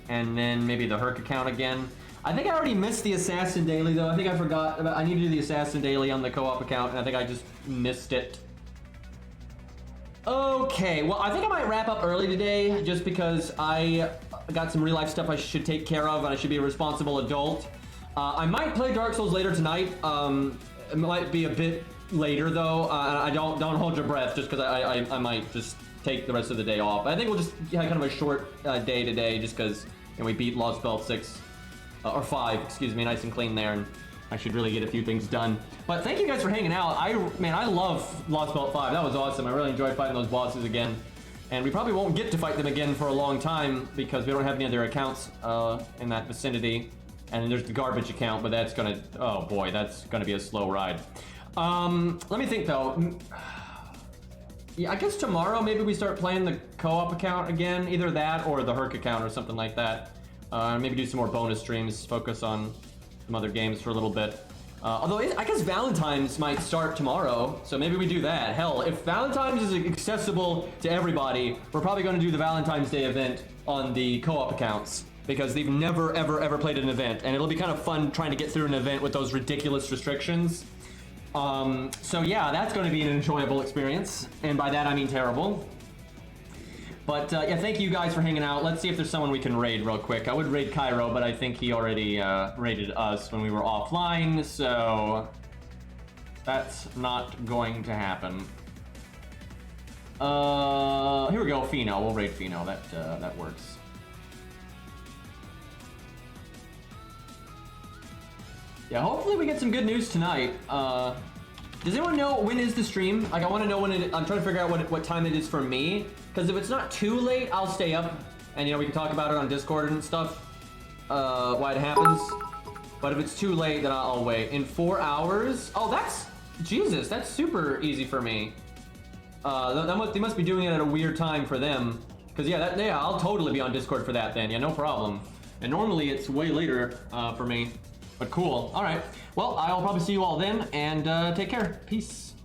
and then maybe the Herc account again. I think I already missed the Assassin Daily, though. I think I forgot about, I need to do the Assassin Daily on the co-op account, and I think I just missed it. Okay, well, I think I might wrap up early today, just because I got some real life stuff I should take care of, and I should be a responsible adult. I might play Dark Souls later tonight. It might be a bit later though. I don't hold your breath, just because I might just take the rest of the day off. I think we'll just have kind of a short day today, just because we beat Lost Belt 6 or 5, excuse me, nice and clean there, and I should really get a few things done. But thank you guys for hanging out. Man, I love Lost Belt 5. That was awesome. I really enjoyed fighting those bosses again. And we probably won't get to fight them again for a long time because we don't have any other accounts in that vicinity. And there's the garbage account, but that's gonna, oh boy, that's gonna be a slow ride. Let me think though. Yeah, I guess tomorrow maybe we start playing the co-op account again, either that or the Herc account or something like that. Maybe do some more bonus streams, focus on some other games for a little bit. Although I guess Valentine's might start tomorrow, so maybe we do that. Hell, if Valentine's is accessible to everybody, we're probably going to do the Valentine's Day event on the co-op accounts, because they've never, ever played an event, and it'll be kind of fun trying to get through an event with those ridiculous restrictions. So yeah, that's going to be an enjoyable experience, and by that I mean terrible. But yeah, thank you guys for hanging out. Let's see if there's someone we can raid real quick. I would raid Cairo, but I think he already raided us when we were offline, so that's not going to happen. Here we go, Stheno. We'll raid Stheno. That works. Yeah, hopefully we get some good news tonight. Does anyone know when is the stream? Like, I want to know when I'm trying to figure out what time it is for me. Because if it's not too late, I'll stay up. And, we can talk about it on Discord and stuff. Why it happens. But if it's too late, then I'll wait. In 4 hours? Oh, Jesus, that's super easy for me. They must be doing it at a weird time for them. Because, yeah, I'll totally be on Discord for that then. Yeah, no problem. And normally it's way later for me. But cool. All right. Well, I'll probably see you all then, and take care. Peace.